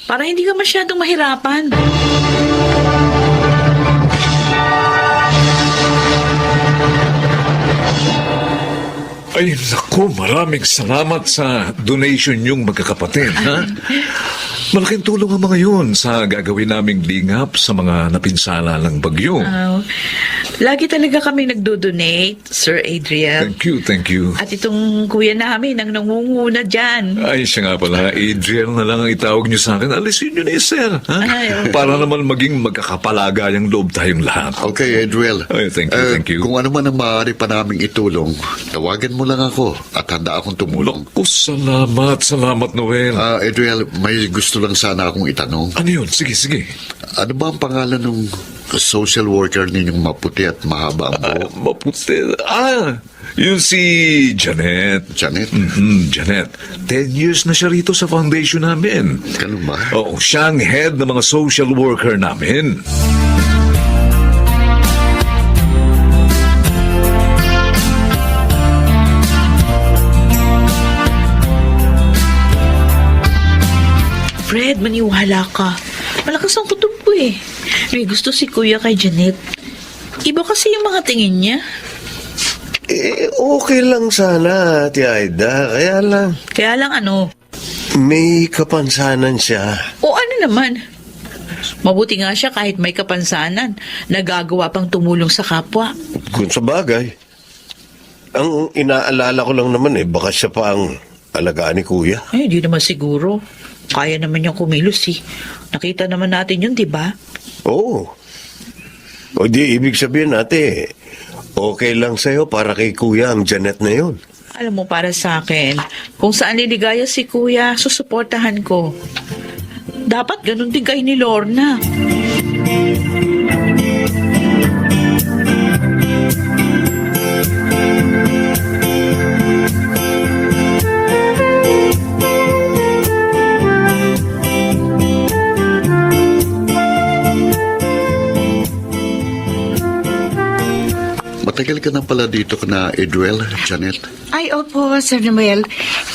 Para hindi ka masyadong mahirapan.
Ay, naku, maraming salamat sa donation yung magkakapatid, ha? Malaking tulong ang mga yun sa gagawin naming lingap sa mga napinsala ng bagyo.
Lagi talaga kami nagdo-donate, Sir Adriel.
Thank you.
At itong kuya namin ang nangunguna dyan.
Ay, siya nga pala, Adriel na lang ang itawag niyo sa akin. Alisin niyo na sir, ha?
Ay, okay.
Para naman maging magkakapalagayang loob tayong lahat.
Okay, Adriel.
Ay, thank you.
Kung ano man ang maaari pa naming itulong, tawagan mo lang ako at handa akong tumulong.
Oh, salamat, Noel.
Adriel, may gusto lang sana akong itanong.
Ano yun? Sige.
Ano ba ang pangalan ng social worker ninyong maputi at mahaba ang buhok?
Maputi. Yun si Janet.
Janet?
Janet. 10 years na siya rito sa foundation namin.
Ganun ba?
Oo, siya ang head ng mga social worker namin.
Fred, maniwala ka. Malakas ang kutob ko eh. May gusto si Kuya kay Janet. Iba kasi yung mga tingin niya.
Okay lang sana, Ate Aida. Kaya lang
ano?
may kapansanan siya.
O ano naman? Mabuti nga siya kahit may kapansanan. Nagagawa pang tumulong sa kapwa.
Kung sa bagay. Ang inaalala ko lang naman baka siya pa ang alagaan ni Kuya.
Di naman siguro. Kaya naman niyang kumilos eh. Nakita naman natin yun, di ba?
Oo. O di, ibig sabihin natin, okay lang sa'yo para kay Kuya ang Janet na yun.
Alam mo, para sa akin, kung saan liligaya si Kuya, susuportahan ko. Dapat ganun din kayo ni Lorna.
ka na pala dito na Edwel, Janet.
Ay, opo, Sir Noel.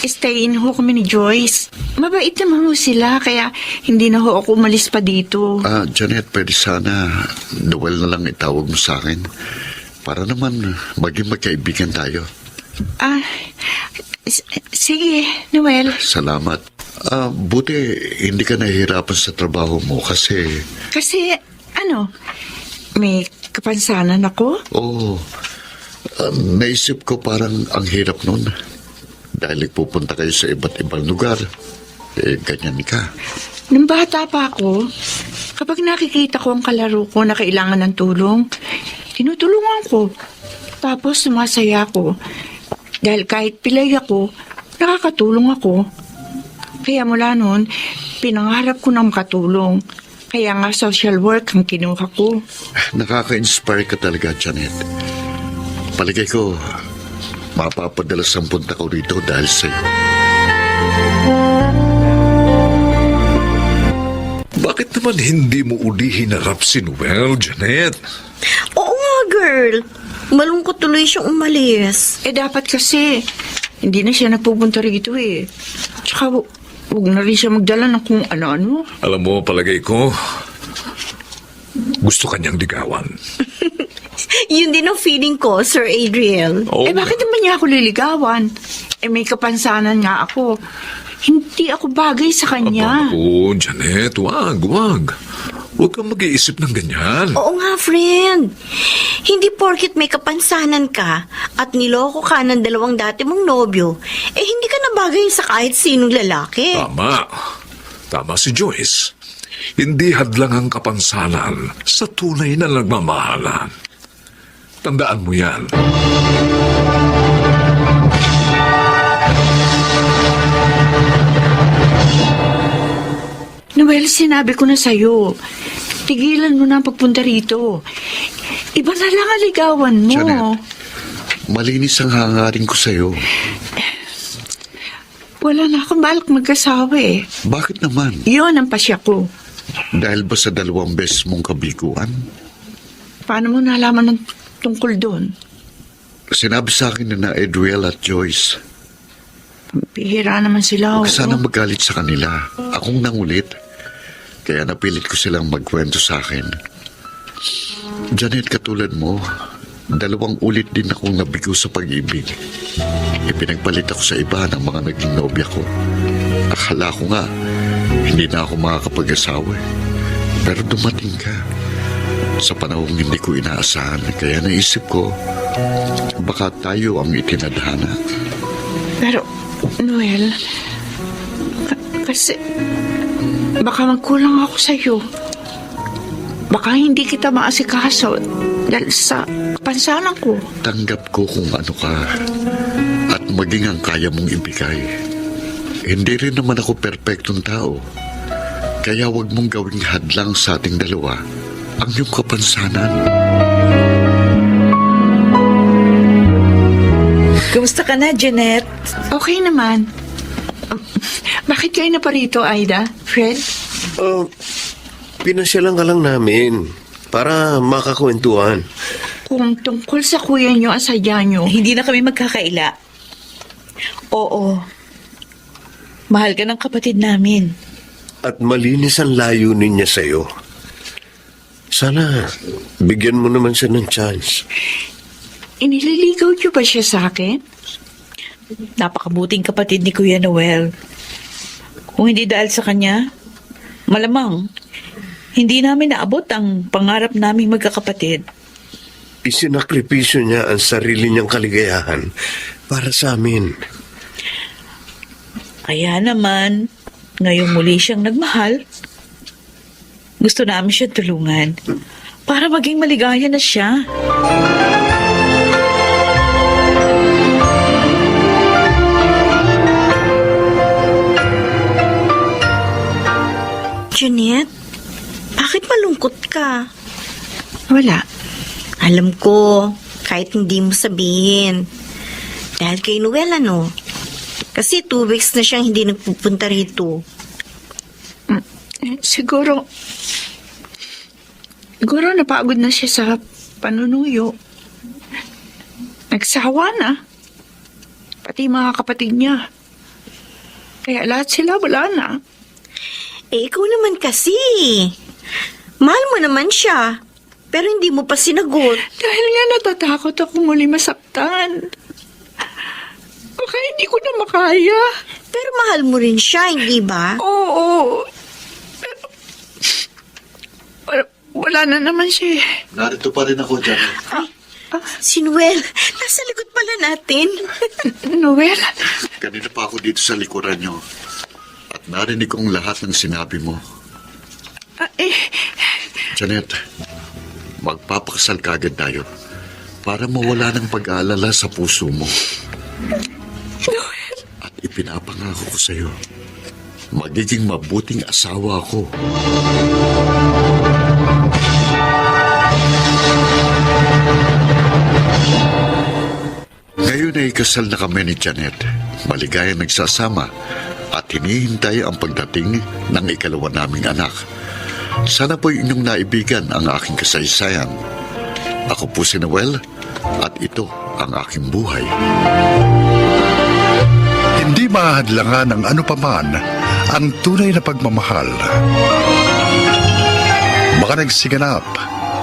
Stay in ho kami ni Joyce. Mabait naman ho sila, kaya hindi na ho ako umalis pa dito.
Janet, pwede sana Noel na lang itawag mo sa akin. Para naman maging magkaibigan tayo.
Sige, Noel.
Salamat. Buti hindi ka nahihirapan sa trabaho mo kasi...
Kasi, may kapansanan ako?
Oo. Naisip ko parang ang hirap nun. Dahil pupunta kayo sa iba't ibang lugar. Ganyan ka.
Nung bata pa ako, kapag nakikita ko ang kalaro ko na kailangan ng tulong, tinutulungan ko. Tapos sumasaya ako. Dahil kahit pilay ako, nakakatulong ako. Kaya mula noon, pinangarap ko na makatulong. Kaya nga social work ang kinuha ko.
Nakaka-inspire ka talaga, Janet. Paligay ko, mapapadalas ang punta ko rito dahil sa'yo.
Bakit naman hindi mo uli hinarap si Noel, Janet?
Oo nga, girl. Malungkot tuloy siyang umalis.
Dapat kasi, hindi na siya napupunta rito eh. Tsaka, huwag na rin siya magdala ng kung ano-ano.
Alam mo, palagay ko, gusto kanyang ligawan.
Yun din ang feeling ko, Sir Adriel.
Oh.
Bakit naman niya ako liligawan? May kapansanan nga ako. Hindi ako bagay sa kanya.
Oo, Janet, wag. Huwag kang mag-iisip ng ganyan.
Oo nga, friend. Hindi porket may kapansanan ka at niloko ka ng dalawang dati mong nobyo, hindi ka na bagay sa kahit sinong lalaki.
Tama si Joyce. Hindi hadlang ang kapansanan sa tunay na nagmamahalan. Tandaan mo yan.
Noel, sinabi ko na sa'yo. Tigilan mo na ang pagpunta rito. Iba na lang ang ligawan mo.
Janet, malinis ang hangarin ko sa'yo.
Wala na akong balak mag-asawa eh.
Bakit naman?
Yun ang pasya ko.
Dahil ba sa 2 beses mong kabiguan?
Paano mo nalaman ng tungkol doon?
Sinabi sa akin na Edwel at Joyce.
Bihira naman sila.
Huwag sana magalit sa kanila. Akong nangulit. Kaya napilit ko silang magkwento sa akin. Janet, katulad mo, 2 ulit din akong nabigo sa pag-ibig. Ipinagpalit ako sa iba ng mga naging nobya ko. Akala ko nga, hindi na ako makakapag-asawa. Pero dumating ka. Sa panahong hindi ko inaasahan, kaya naisip ko, baka tayo ang itinadhana.
Pero, Noel, kasi baka magkulang ako sa'yo. Baka hindi kita maasikaso dahil sa kapansanan ko.
Tanggap ko kung ano ka at maging ang kaya mong ibigay. Hindi rin naman ako perpektong tao. Kaya wag mong gawing hadlang sa ating dalawa ang iyong kapansanan.
Kumusta ka na, Janet?
Okay naman. Bakit kayo na pa rito, Aida? Fred?
Pinasyalan ka lang namin para makakwentuhan.
Kung tungkol sa kuya nyo, ang sadya nyo.
Hindi na kami magkakaila. Oo. Mahal ka ng kapatid namin.
At malinis ang layunin niya sa'yo. Sana, bigyan mo naman siya ng chance.
Inililigaw nyo ba siya sa akin?
Napakabuting kapatid ni Kuya Noel. Kung hindi dahil sa kanya, malamang, hindi namin naabot ang pangarap naming magkakapatid.
Isinakripisyo niya ang sarili niyang kaligayahan para sa amin.
Kaya naman, ngayong muli siyang nagmahal, gusto namin siya tulungan para maging maligaya na siya.
Janet, bakit malungkot ka?
Wala.
Alam ko, kahit hindi mo sabihin. Dahil kay Noel, Kasi 2 weeks na siyang hindi nagpupunta rito.
Siguro napagod na siya sa panunuyo. Nagsawa na. Pati mga kapatid niya. Kaya lahat sila wala na.
Eh, ikaw naman kasi. Mahal mo naman siya. Pero hindi mo pa sinagot.
Dahil nga natatakot ako muli masaktan. Baka hindi ko na makaya.
Pero mahal mo rin siya, hindi ba?
Oo. Pero, wala na naman siya.
Narito pa rin ako, Janet.
Si Noel, nasa likod pala natin.
Noel?
Kanina pa ako dito sa likuran nyo. At narinig kong lahat ng sinabi mo. Janet, magpapakasal kagad tayo para mawala ng pag-aalala sa puso mo. At ipinapangako ko sa'yo, magiging mabuting asawa ako. Ngayon ay kasal na kami ni Janet. Maligayang nagsasama at hinihintay ang pagdating ng ikalawa naming anak. Sana po'y inyong naibigan ang aking kasaysayan. Ako po si Noel at ito ang aking buhay.
Hindi mahadlangan ng ano paman ang tunay na pagmamahal. Baka nagsiganap,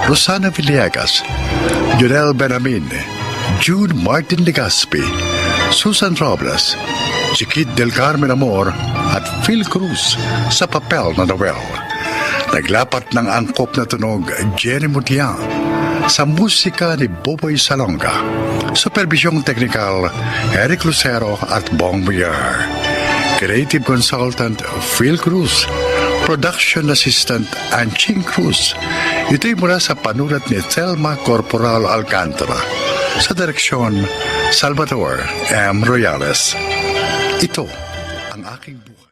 Rosana Villegas, Jonel Benamin, Jude Martin Legaspi, Susan Robles, Chiquit del Carmen Amor at Phil Cruz sa papel na Noel. Naglapat ng angkop na tunog Jenny Mutiang sa musika ni Boboy Salonga. Supervisyong teknikal Eric Lucero at Bong Villar. Creative Consultant Phil Cruz. Production Assistant Anching Cruz. Ito'y mula sa panulat ni Thelma Corporal Alcantara. Sa direksyon Salvador M. Royales. Ito ang aking buhay.